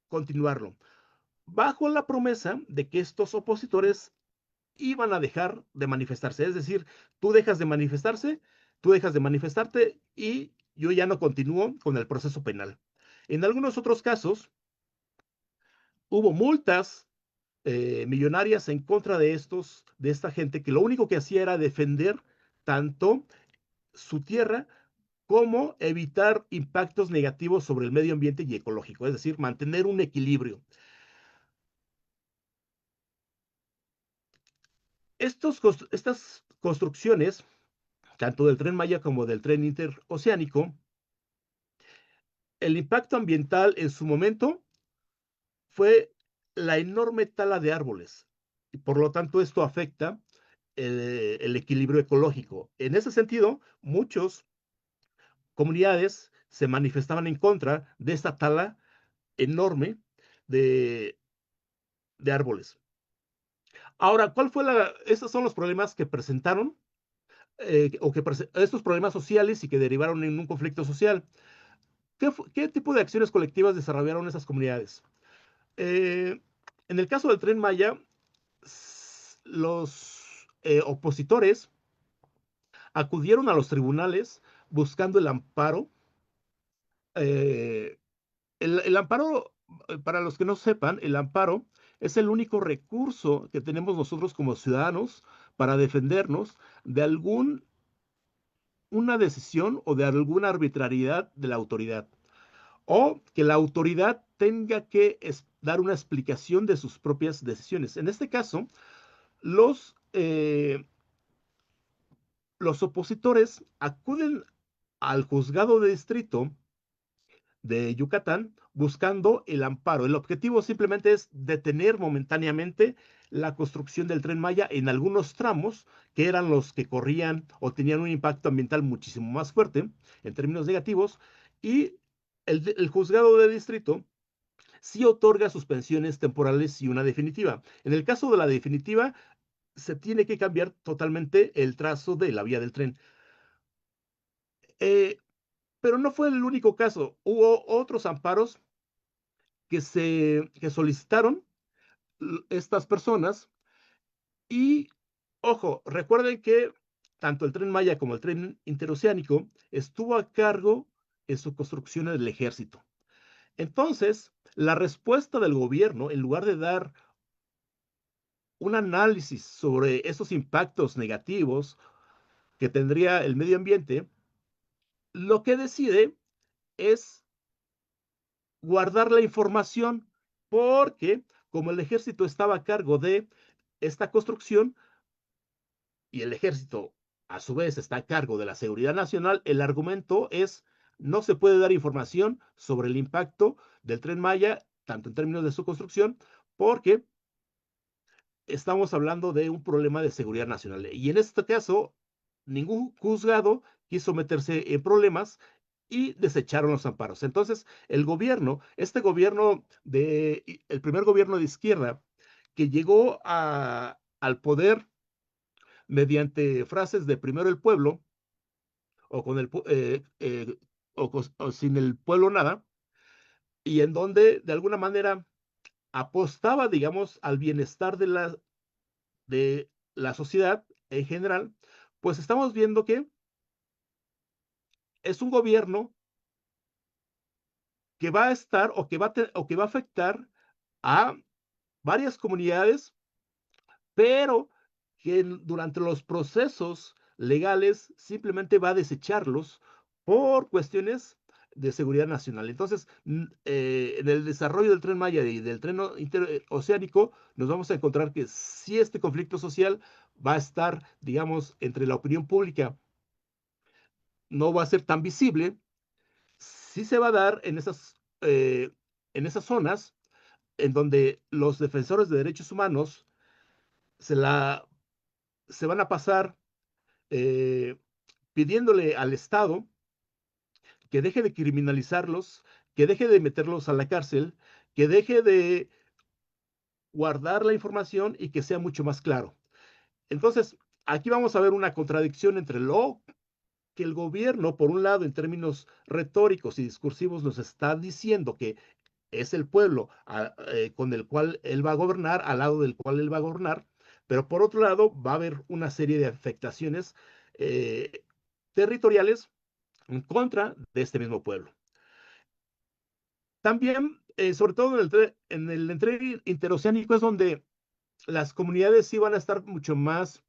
continuarlo, bajo la promesa de que estos opositores iban a dejar de manifestarse. Es decir, tú dejas de manifestarse, tú dejas de manifestarte y yo ya no continúo con el proceso penal. En algunos otros casos, hubo multas millonarias en contra de esta gente que lo único que hacía era defender tanto su tierra como evitar impactos negativos sobre el medio ambiente y ecológico, es decir, mantener un equilibrio. Estas construcciones, tanto del tren Maya como del tren interoceánico, el impacto ambiental en su momento fue la enorme tala de árboles. Y por lo tanto, esto afecta el equilibrio ecológico. En ese sentido, muchas comunidades se manifestaban en contra de esta tala enorme de, de árboles. Ahora, ¿cuál fue estos son los problemas que presentaron estos problemas sociales y que derivaron en un conflicto social? ¿Qué tipo de acciones colectivas desarrollaron esas comunidades? Eh, en el caso del Tren Maya, los opositores acudieron a los tribunales buscando el amparo. Eh, el amparo, para los que no sepan, el amparo es el único recurso que tenemos nosotros como ciudadanos para defendernos de una decisión o de alguna arbitrariedad de la autoridad, o que la autoridad tenga que dar una explicación de sus propias decisiones. En este caso, los, eh, los opositores acuden al juzgado de distrito de Yucatán buscando el amparo. El objetivo simplemente es detener momentáneamente la construcción del Tren Maya en algunos tramos que eran los que corrían o tenían un impacto ambiental muchísimo más fuerte en términos negativos y el juzgado de distrito sí otorga suspensiones temporales y una definitiva. En el caso de la definitiva, se tiene que cambiar totalmente el trazo de la vía del tren. Eh, pero no fue el único caso. Hubo otros amparos que solicitaron estas personas y, ojo, recuerden que tanto el tren Maya como el tren interoceánico estuvo a cargo en su construcción del ejército. Entonces, la respuesta del gobierno, en lugar de dar un análisis sobre esos impactos negativos que tendría el medio ambiente, lo que decide es guardar la información, porque como el ejército estaba a cargo de esta construcción y el ejército a su vez está a cargo de la seguridad nacional, el argumento es no se puede dar información sobre el impacto del Tren Maya, tanto en términos de su construcción, porque estamos hablando de un problema de seguridad nacional. Y en este caso, ningún juzgado quiso meterse en problemas y desecharon los amparos. Entonces, el gobierno, el primer gobierno de izquierda que llegó al poder mediante frases de primero el pueblo, o con el o sin el pueblo nada, y en donde de alguna manera apostaba, digamos, al bienestar de la sociedad en general, pues estamos viendo que es un gobierno que va a estar o que va a afectar a varias comunidades, pero que durante los procesos legales simplemente va a desecharlos por cuestiones de seguridad nacional. Entonces, en el desarrollo del Tren Maya y del tren interoceánico, nos vamos a encontrar que si este conflicto social va a estar, digamos, entre la opinión pública, no va a ser tan visible, sí se va a dar en esas zonas en donde los defensores de derechos humanos se, la, se van a pasar eh, pidiéndole al Estado que deje de criminalizarlos, que deje de meterlos a la cárcel, que deje de guardar la información y que sea mucho más claro. Entonces, aquí vamos a ver una contradicción entre lo que el gobierno, por un lado, en términos retóricos y discursivos, nos está diciendo que es el pueblo con el cual él va a gobernar, al lado del cual él va a gobernar, pero por otro lado va a haber una serie de afectaciones eh, territoriales en contra de este mismo pueblo. También, sobre todo en el entreno interoceánico, es donde las comunidades sí van a estar mucho más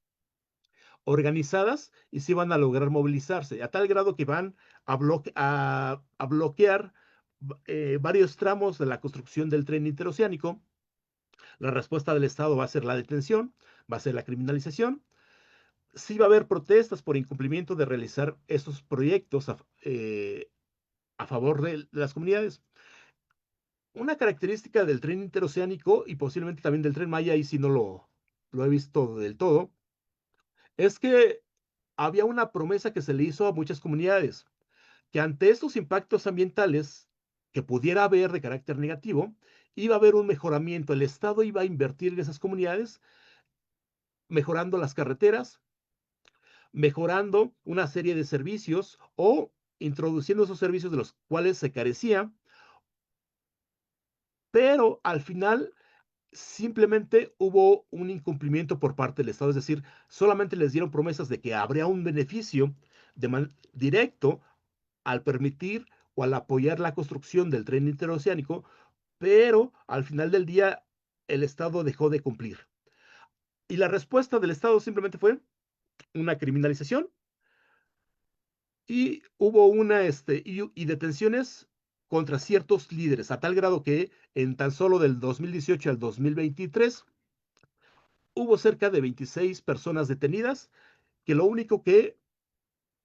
organizadas y sí van a lograr movilizarse, a tal grado que van a bloquear varios tramos de la construcción del tren interoceánico. La respuesta del Estado va a ser la detención, va a ser la criminalización. Sí va a haber protestas por incumplimiento de realizar esos proyectos a favor de las comunidades. Una característica del tren interoceánico y posiblemente también del tren Maya, y si no lo he visto del todo, es que había una promesa que se le hizo a muchas comunidades, que ante estos impactos ambientales que pudiera haber de carácter negativo, iba a haber un mejoramiento. El Estado iba a invertir en esas comunidades, mejorando las carreteras, mejorando una serie de servicios o introduciendo esos servicios de los cuales se carecía, pero al final simplemente hubo un incumplimiento por parte del Estado, es decir, solamente les dieron promesas de que habría un beneficio directo al permitir o al apoyar la construcción del tren interoceánico, pero al final del día el Estado dejó de cumplir. Y la respuesta del Estado simplemente fue una criminalización y hubo y detenciones contra ciertos líderes, a tal grado que en tan solo del 2018 al 2023 hubo cerca de 26 personas detenidas que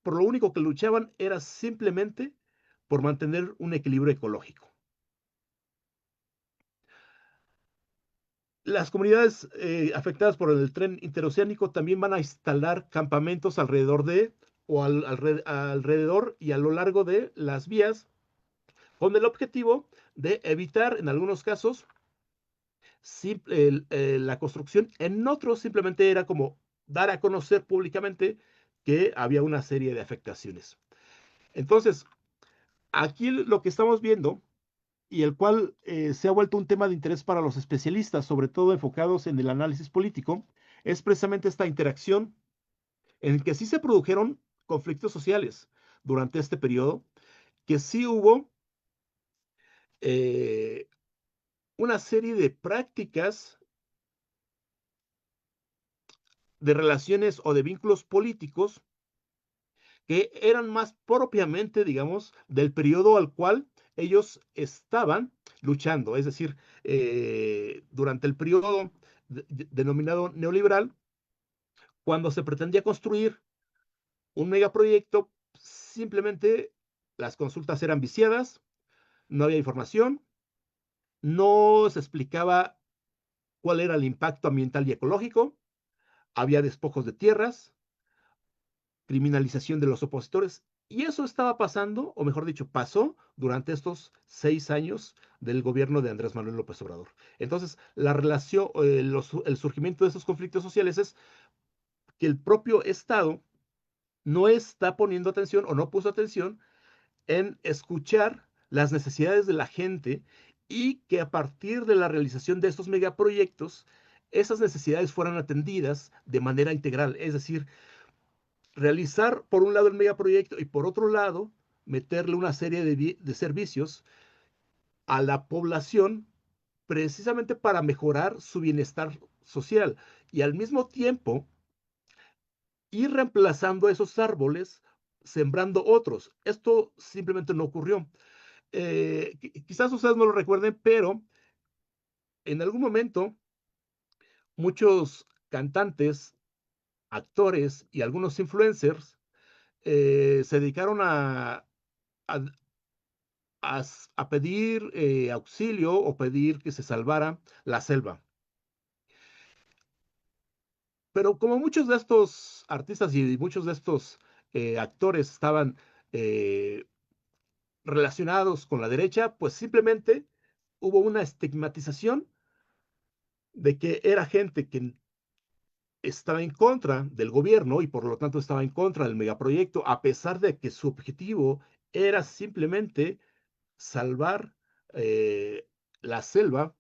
por lo único que luchaban era simplemente por mantener un equilibrio ecológico. Las comunidades afectadas por el tren interoceánico también van a instalar campamentos alrededor alrededor y a lo largo de las vías con el objetivo de evitar en algunos casos la construcción, en otros simplemente era como dar a conocer públicamente que había una serie de afectaciones. Entonces, aquí lo que estamos viendo y el cual se ha vuelto un tema de interés para los especialistas, sobre todo enfocados en el análisis político, es precisamente esta interacción en que sí se produjeron conflictos sociales durante este periodo, que sí hubo eh, una serie de prácticas de relaciones o de vínculos políticos que eran más propiamente, digamos, del periodo al cual ellos estaban luchando. Es decir, durante el periodo denominado neoliberal, cuando se pretendía construir un megaproyecto, simplemente las consultas eran viciadas, no había información, no se explicaba cuál era el impacto ambiental y ecológico, había despojos de tierras, criminalización de los opositores, y eso estaba pasando, o mejor dicho, pasó durante estos 6 años del gobierno de Andrés Manuel López Obrador. Entonces, la relación, el surgimiento de esos conflictos sociales es que el propio Estado no está poniendo atención o no puso atención en escuchar las necesidades de la gente y que a partir de la realización de estos megaproyectos, esas necesidades fueran atendidas de manera integral. Es decir, realizar por un lado el megaproyecto y por otro lado meterle una serie de servicios a la población precisamente para mejorar su bienestar social y al mismo tiempo ir reemplazando esos árboles sembrando otros. Esto simplemente no ocurrió. Quizás ustedes no lo recuerden, pero en algún momento muchos cantantes, actores y algunos influencers se dedicaron a, a pedir auxilio o pedir que se salvara la selva. Pero como muchos de estos artistas y muchos de estos actores estaban eh, relacionados con la derecha, pues simplemente hubo una estigmatización de que era gente que estaba en contra del gobierno y por lo tanto estaba en contra del megaproyecto, a pesar de que su objetivo era simplemente salvar eh, la selva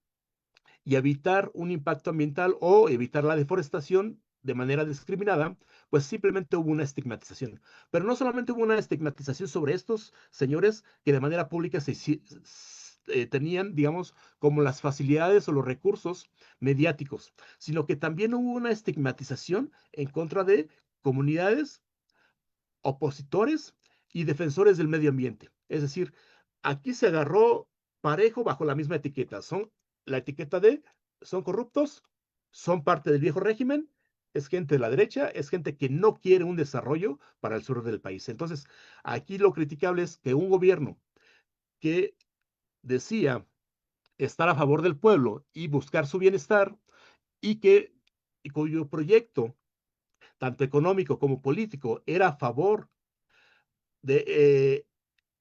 y evitar un impacto ambiental o evitar la deforestación de manera discriminada, pues simplemente hubo una estigmatización. Pero no solamente hubo una estigmatización sobre estos señores que de manera pública tenían, digamos, como las facilidades o los recursos mediáticos, sino que también hubo una estigmatización en contra de comunidades, opositores y defensores del medio ambiente. Es decir, aquí se agarró parejo bajo la misma etiqueta. Son la etiqueta de son corruptos, son parte del viejo régimen, es gente de la derecha, es gente que no quiere un desarrollo para el sur del país. Entonces, aquí lo criticable es que un gobierno que decía estar a favor del pueblo y buscar su bienestar y cuyo proyecto, tanto económico como político, era a favor de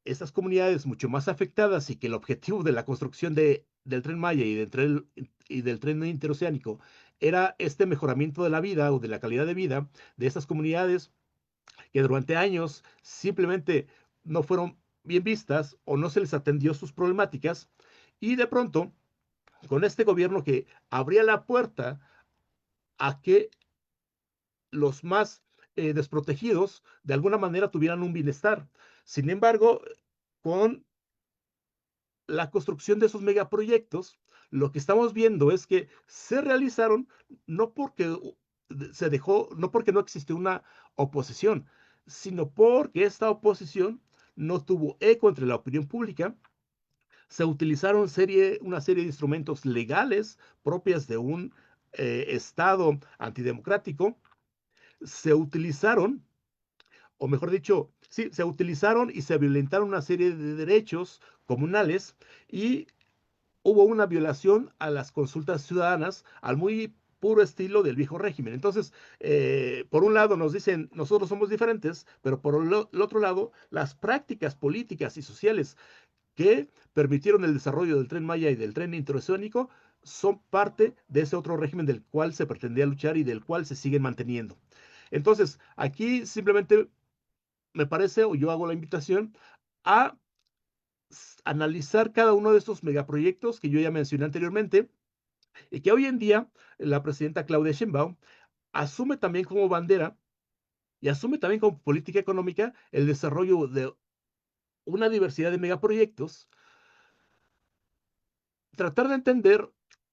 estas comunidades mucho más afectadas y que el objetivo de la construcción del tren Maya y del tren interoceánico era este mejoramiento de la vida o de la calidad de vida de estas comunidades que durante años simplemente no fueron bien vistas o no se les atendió sus problemáticas y de pronto con este gobierno que abría la puerta a que los más desprotegidos de alguna manera tuvieran un bienestar. Sin embargo, con la construcción de esos megaproyectos, lo que estamos viendo es que se realizaron no porque se dejó, no porque no existió una oposición, sino porque esta oposición no tuvo eco entre la opinión pública. Se utilizaron una serie de instrumentos legales propias de un Estado antidemocrático. Se utilizaron, o mejor dicho, sí, se utilizaron y se violentaron una serie de derechos comunales y hubo una violación a las consultas ciudadanas al muy puro estilo del viejo régimen. Entonces, por un lado nos dicen, nosotros somos diferentes, pero por el otro lado, las prácticas políticas y sociales que permitieron el desarrollo del tren Maya y del tren interoceánico son parte de ese otro régimen del cual se pretendía luchar y del cual se siguen manteniendo. Entonces, aquí simplemente me parece, o yo hago la invitación a analizar cada uno de estos megaproyectos que yo ya mencioné anteriormente y que hoy en día la presidenta Claudia Sheinbaum asume también como bandera y asume también como política económica el desarrollo de una diversidad de megaproyectos, tratar de entender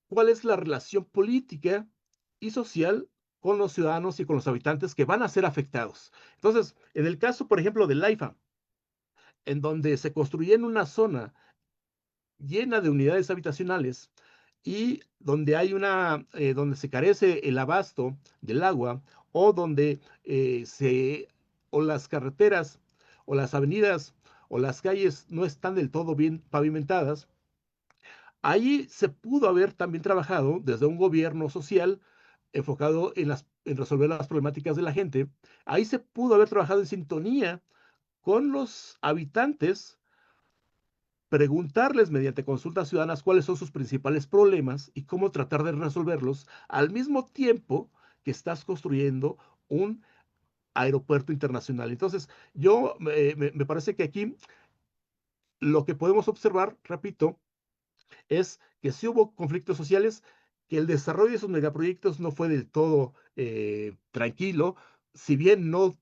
cuál es la relación política y social con los ciudadanos y con los habitantes que van a ser afectados. Entonces, en el caso, por ejemplo, del AIFA, en donde se construye en una zona llena de unidades habitacionales y donde donde se carece el abasto del agua o donde o las carreteras o las avenidas o las calles no están del todo bien pavimentadas, ahí se pudo haber también trabajado desde un gobierno social enfocado en resolver las problemáticas de la gente. Ahí se pudo haber trabajado en sintonía con los habitantes, preguntarles mediante consultas ciudadanas cuáles son sus principales problemas y cómo tratar de resolverlos al mismo tiempo que estás construyendo un aeropuerto internacional. Entonces, me parece que aquí lo que podemos observar, repito, es que sí hubo conflictos sociales, que el desarrollo de esos megaproyectos no fue del todo tranquilo, si bien no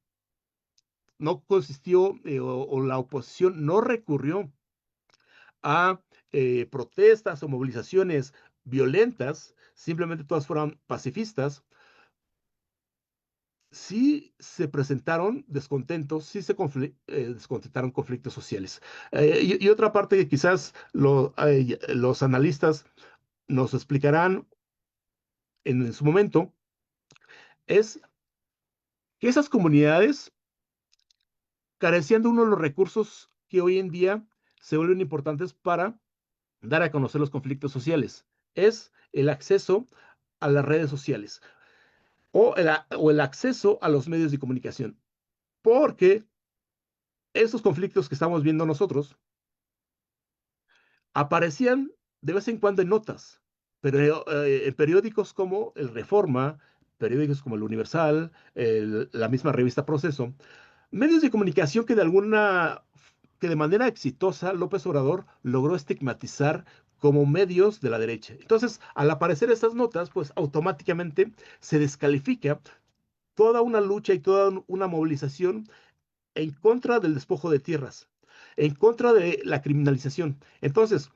consistió o la oposición no recurrió a protestas o movilizaciones violentas, simplemente todas fueron pacifistas, sí se presentaron descontentos, sí se descontentaron conflictos sociales. Y otra parte que quizás los analistas nos explicarán en su momento es que esas comunidades carecían de uno de los recursos que hoy en día se vuelven importantes para dar a conocer los conflictos sociales. Es el acceso a las redes sociales o el acceso a los medios de comunicación. Porque esos conflictos que estamos viendo nosotros aparecían de vez en cuando en notas, pero en periódicos como el Reforma, periódicos como el Universal, la misma revista Proceso, medios de comunicación que de manera exitosa López Obrador logró estigmatizar como medios de la derecha. Entonces, al aparecer estas notas, pues automáticamente se descalifica toda una lucha y toda una movilización en contra del despojo de tierras, en contra de la criminalización. Entonces,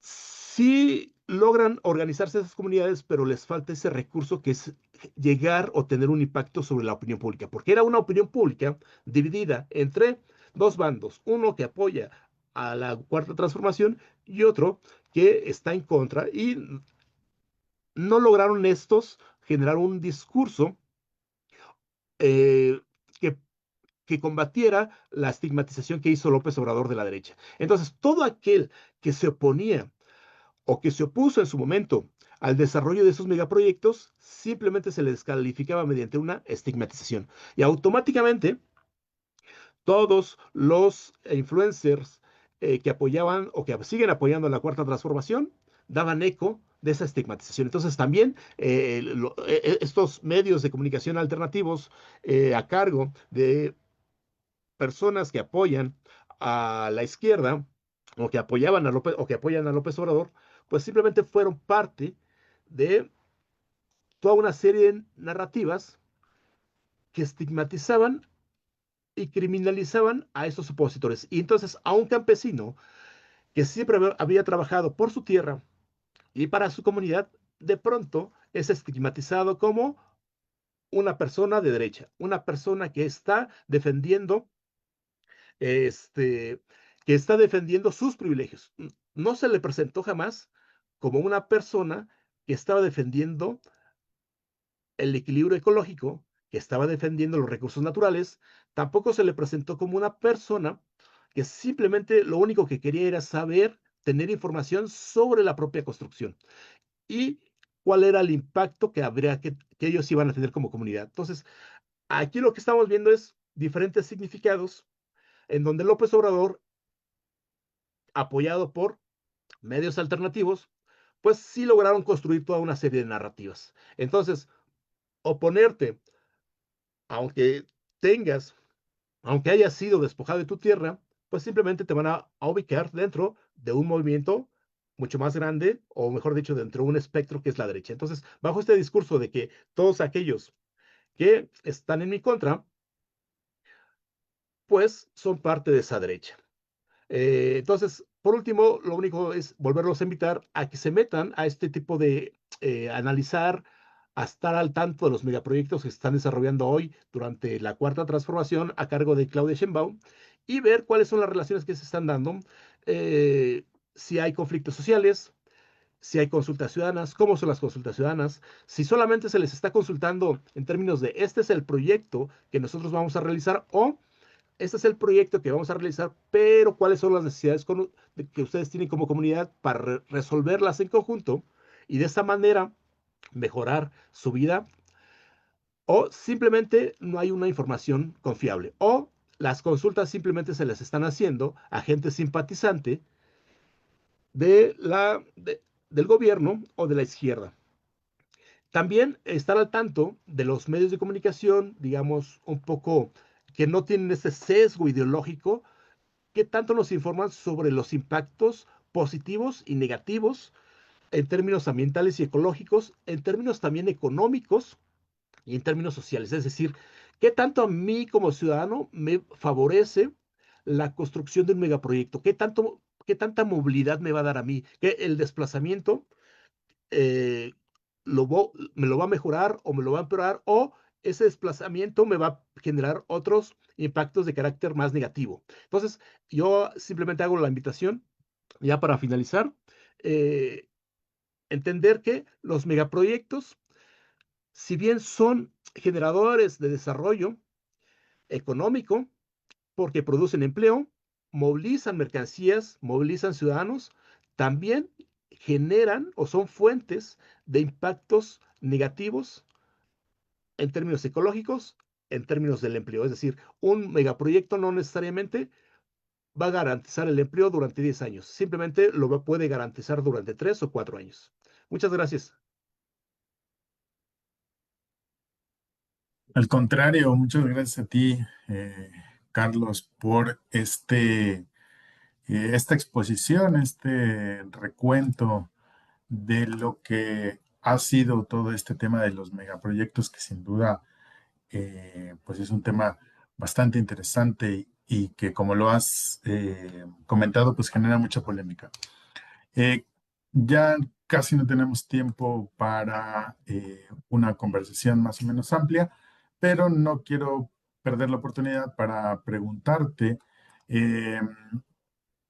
sí logran organizarse esas comunidades, pero les falta ese recurso que es llegar o tener un impacto sobre la opinión pública, porque era una opinión pública dividida entre dos bandos, uno que apoya a la cuarta transformación y otro que está en contra, y no lograron estos generar un discurso eh, que combatiera la estigmatización que hizo López Obrador de la derecha. Entonces, todo aquel que se oponía o que se opuso en su momento al desarrollo de esos megaproyectos, simplemente se le descalificaba mediante una estigmatización. Y automáticamente todos los influencers que apoyaban o que siguen apoyando la cuarta transformación daban eco de esa estigmatización. Entonces también estos medios de comunicación alternativos a cargo de personas que apoyan a la izquierda o que apoyaban a López o que apoyan a López Obrador, pues simplemente fueron parte de toda una serie de narrativas que estigmatizaban y criminalizaban a esos opositores. Y entonces a un campesino que siempre había trabajado por su tierra y para su comunidad, de pronto es estigmatizado como una persona de derecha, una persona que está defendiendo este, que está defendiendo sus privilegios. No se le presentó jamás como una persona que estaba defendiendo el equilibrio ecológico, que estaba defendiendo los recursos naturales. Tampoco se le presentó como una persona que simplemente lo único que quería era saber, tener información sobre la propia construcción y cuál era el impacto que ellos iban a tener como comunidad. Entonces, aquí lo que estamos viendo es diferentes significados en donde López Obrador, apoyado por medios alternativos, pues sí lograron construir toda una serie de narrativas. Entonces, oponerte, aunque tengas, aunque hayas sido despojado de tu tierra, pues simplemente te van a ubicar dentro de un movimiento mucho más grande, o mejor dicho, dentro de un espectro que es la derecha. Entonces, bajo este discurso de que todos aquellos que están en mi contra, pues son parte de esa derecha. Entonces, por último, lo único es volverlos a invitar a que se metan a este tipo de analizar a estar al tanto de los megaproyectos que se están desarrollando hoy durante la cuarta transformación a cargo de Claudia Sheinbaum y ver cuáles son las relaciones que se están dando, eh, si hay conflictos sociales, si hay consultas ciudadanas, cómo son las consultas ciudadanas, si solamente se les está consultando en términos de este es el proyecto que nosotros vamos a realizar o este es el proyecto que vamos a realizar, pero cuáles son las necesidades que ustedes tienen como comunidad para resolverlas en conjunto y de esta manera mejorar su vida o simplemente no hay una información confiable o las consultas simplemente se les están haciendo a gente simpatizante de del gobierno o de la izquierda. También estar al tanto de los medios de comunicación, digamos, un poco que no tienen ese sesgo ideológico, que tanto nos informan sobre los impactos positivos y negativos en términos ambientales y ecológicos, en términos también económicos y en términos sociales. Es decir, qué tanto a mí como ciudadano me favorece la construcción de un megaproyecto, qué tanta movilidad me va a dar a mí, que el desplazamiento eh, me lo va a mejorar o me lo va a empeorar o ese desplazamiento me va a generar otros impactos de carácter más negativo. Entonces, yo simplemente hago la invitación, ya para finalizar, eh, entender que los megaproyectos, si bien son generadores de desarrollo económico, porque producen empleo, movilizan mercancías, movilizan ciudadanos, también generan o son fuentes de impactos negativos en términos ecológicos, en términos del empleo. Es decir, un megaproyecto no necesariamente va a garantizar el empleo durante 10 años, simplemente puede garantizar durante 3 o 4 años. Muchas gracias. Al contrario, muchas gracias a ti, Carlos, por esta exposición, este recuento de lo que ha sido todo este tema de los megaproyectos, que sin duda pues es un tema bastante interesante y que, como lo has comentado, pues genera mucha polémica. Eh, ya casi no tenemos tiempo para una conversación más o menos amplia, pero no quiero perder la oportunidad para preguntarte eh,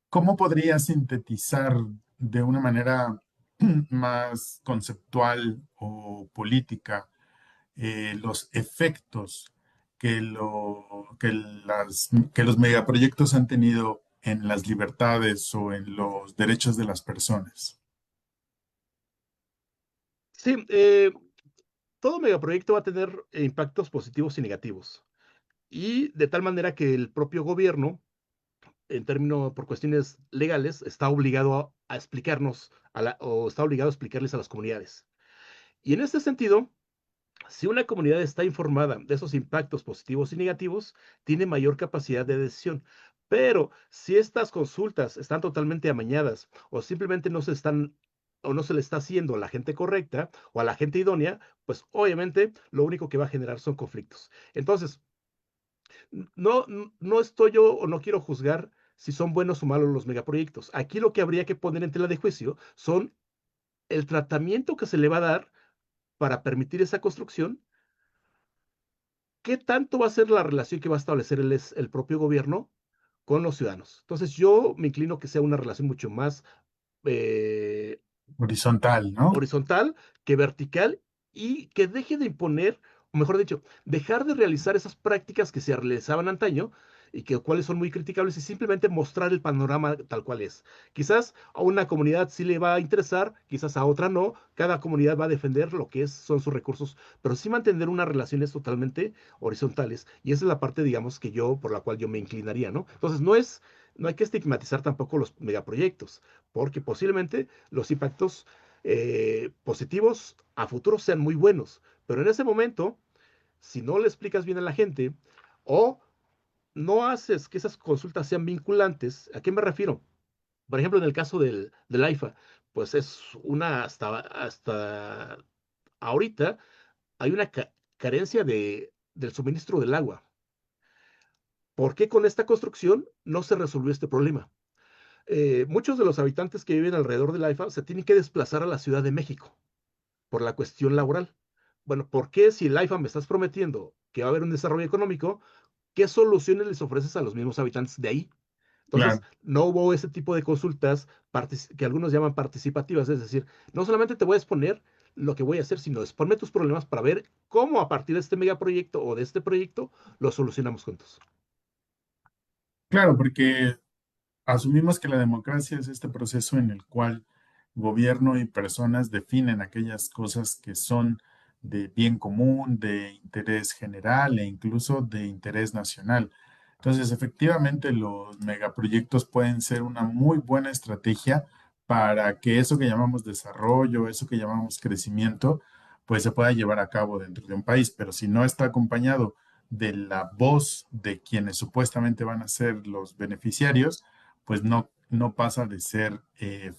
cómo podría sintetizar de una manera más conceptual o política los efectos que los megaproyectos han tenido en las libertades o en los derechos de las personas. Sí, todo megaproyecto va a tener impactos positivos y negativos. Y de tal manera que el propio gobierno, en términos por cuestiones legales, está obligado a explicarnos o está obligado a explicarles a las comunidades. Y en este sentido, si una comunidad está informada de esos impactos positivos y negativos, tiene mayor capacidad de decisión. Pero si estas consultas están totalmente amañadas o simplemente no se están o no se le está haciendo a la gente correcta o a la gente idónea, pues obviamente lo único que va a generar son conflictos. Entonces, no, no estoy yo o no quiero juzgar si son buenos o malos los megaproyectos. Aquí lo que habría que poner en tela de juicio son el tratamiento que se le va a dar para permitir esa construcción. ¿Qué tanto va a ser la relación que va a establecer el propio gobierno con los ciudadanos? Entonces yo me inclino que sea una relación mucho más eh, Horizontal, ¿no? horizontal que vertical y que deje de imponer, o mejor dicho, dejar de realizar esas prácticas que se realizaban antaño y que cuales son muy criticables y simplemente mostrar el panorama tal cual es. Quizás a una comunidad sí le va a interesar, quizás a otra no, cada comunidad va a defender lo que son sus recursos, pero sí mantener unas relaciones totalmente horizontales y esa es la parte, digamos, que yo, por la cual yo me inclinaría, ¿no? Entonces no hay que estigmatizar tampoco los megaproyectos, porque posiblemente los impactos positivos a futuro sean muy buenos. Pero en ese momento, si no le explicas bien a la gente o no haces que esas consultas sean vinculantes, ¿a qué me refiero? Por ejemplo, en el caso del AIFA, pues es una, hasta ahorita, hay una carencia del suministro del agua. ¿Por qué con esta construcción no se resolvió este problema? Muchos de los habitantes que viven alrededor del AIFA se tienen que desplazar a la Ciudad de México por la cuestión laboral. bueno, ¿por qué si el IFA me estás prometiendo que va a haber un desarrollo económico, qué soluciones les ofreces a los mismos habitantes de ahí? Entonces, Claro, no hubo ese tipo de consultas que algunos llaman participativas, es decir, no solamente te voy a exponer lo que voy a hacer, sino exponme tus problemas para ver cómo a partir de este megaproyecto o de este proyecto lo solucionamos juntos. claro, porque asumimos que la democracia es este proceso en el cual gobierno y personas definen aquellas cosas que son de bien común, de interés general e incluso de interés nacional. Entonces, efectivamente, los megaproyectos pueden ser una muy buena estrategia para que eso que llamamos desarrollo, eso que llamamos crecimiento, pues se pueda llevar a cabo dentro de un país. Pero si no está acompañado de la voz de quienes supuestamente van a ser los beneficiarios, pues no pasa de ser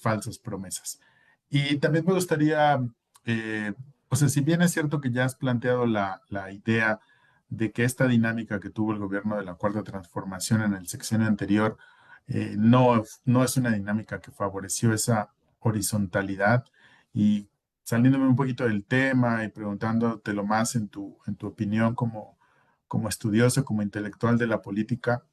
falsas promesas. Y también me gustaría, eh, o sea, si bien es cierto que ya has planteado la idea de que esta dinámica que tuvo el gobierno de la Cuarta Transformación en el sexenio anterior no es una dinámica que favoreció esa horizontalidad y saliéndome un poquito del tema y preguntándotelo más en tu opinión como estudioso, como intelectual de la política.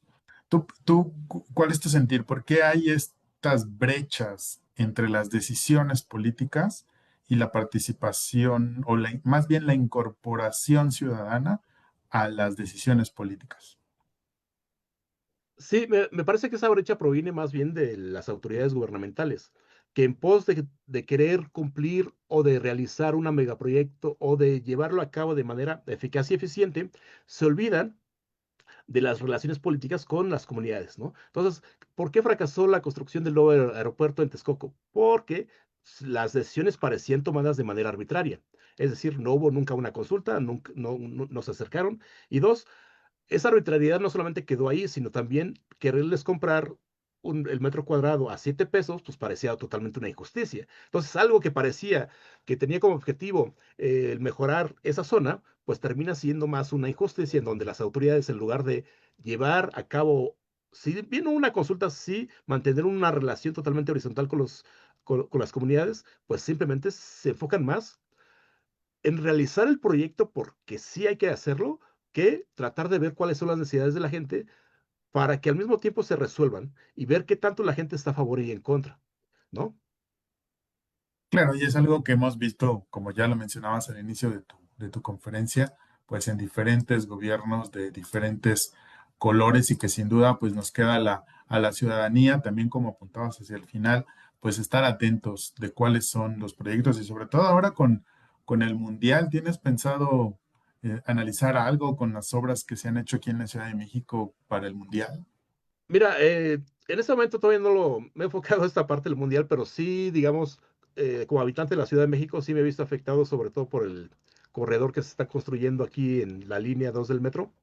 ¿Cuál es tu sentir? ¿Por qué hay estas brechas entre las decisiones políticas y la participación, o más bien la incorporación ciudadana a las decisiones políticas? Sí, me parece que esa brecha proviene más bien de las autoridades gubernamentales, que en pos de querer cumplir o de realizar un megaproyecto o de llevarlo a cabo de manera eficaz y eficiente, se olvidan de las relaciones políticas con las comunidades, ¿no? Entonces, ¿por qué fracasó la construcción del nuevo aeropuerto en Texcoco? Porque las decisiones parecían tomadas de manera arbitraria. Es decir, no hubo nunca una consulta, nunca, no se acercaron. Y dos, esa arbitrariedad no solamente quedó ahí, sino también quererles comprar el metro cuadrado a 7 pesos, pues parecía totalmente una injusticia. Entonces, algo que parecía que tenía como objetivo mejorar esa zona, pues termina siendo más una injusticia en donde las autoridades, en lugar de llevar a cabo, si bien una consulta, sí, mantener una relación totalmente horizontal con las comunidades, pues simplemente se enfocan más en realizar el proyecto porque sí hay que hacerlo, que tratar de ver cuáles son las necesidades de la gente para que al mismo tiempo se resuelvan y ver qué tanto la gente está a favor y en contra, ¿no? Claro, y es algo que hemos visto, como ya lo mencionabas al inicio de tu conferencia, pues en diferentes gobiernos de diferentes colores y que sin duda pues nos queda a la ciudadanía, también como apuntabas hacia el final, pues estar atentos de cuáles son los proyectos y sobre todo ahora con el Mundial, ¿tienes pensado analizar algo con las obras que se han hecho aquí en la Ciudad de México para el Mundial? Mira, en este momento todavía no me he enfocado a esta parte del mundial, pero sí, digamos, como habitante de la Ciudad de México, sí me he visto afectado sobre todo por el corredor que se está construyendo aquí en la línea 2 del metro,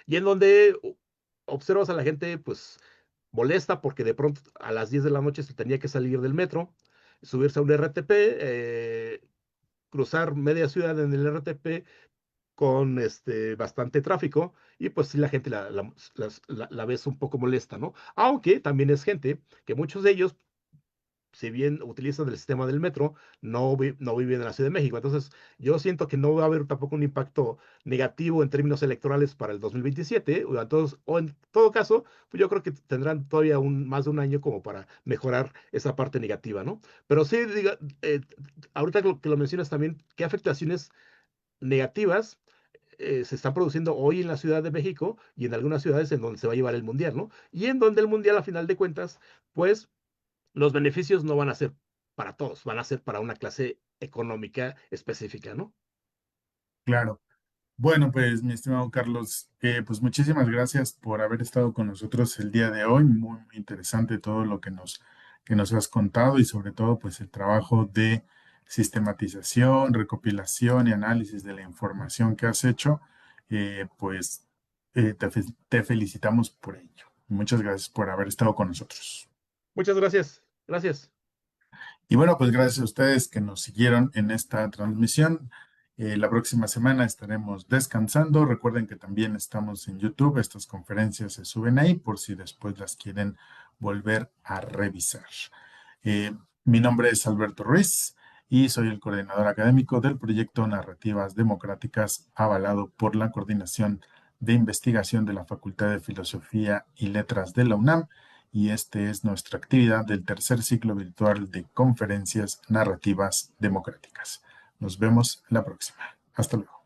y en donde observas a la gente, pues, molesta porque de pronto a las 10 de la noche se tenía que salir del metro, subirse a un RTP, cruzar media ciudad en el RTP con bastante tráfico y pues sí la gente la ves un poco molesta, ¿no? Aunque también es gente que muchos de ellos, si bien utilizan el sistema del metro, no viven en la Ciudad de México. Entonces, yo siento que no va a haber tampoco un impacto negativo en términos electorales para el 2027, o en todo caso, pues yo creo que tendrán todavía más de un año como para mejorar esa parte negativa, ¿no? Pero sí, ahorita que lo mencionas también, ¿qué afectaciones negativas se están produciendo hoy en la Ciudad de México y en algunas ciudades en donde se va a llevar el Mundial, ¿no? Y en donde el Mundial, a final de cuentas, pues los beneficios no van a ser para todos, van a ser para una clase económica específica, ¿no? Claro. Bueno, pues mi estimado Carlos, pues muchísimas gracias por haber estado con nosotros el día de hoy. Muy interesante todo lo que nos has contado y sobre todo pues el trabajo de sistematización, recopilación y análisis de la información que has hecho. Pues te felicitamos por ello. Muchas gracias por haber estado con nosotros. Muchas gracias. Gracias. Y bueno, pues gracias a ustedes que nos siguieron en esta transmisión. La próxima semana estaremos descansando. Recuerden que también estamos en YouTube. Estas conferencias se suben ahí por si después las quieren volver a revisar. Mi nombre es Alberto Ruiz y soy el coordinador académico del proyecto Narrativas Democráticas, avalado por la Coordinación de Investigación de la Facultad de Filosofía y Letras de la UNAM, y este es nuestra actividad del tercer ciclo virtual de conferencias narrativas democráticas. Nos vemos la próxima. Hasta luego.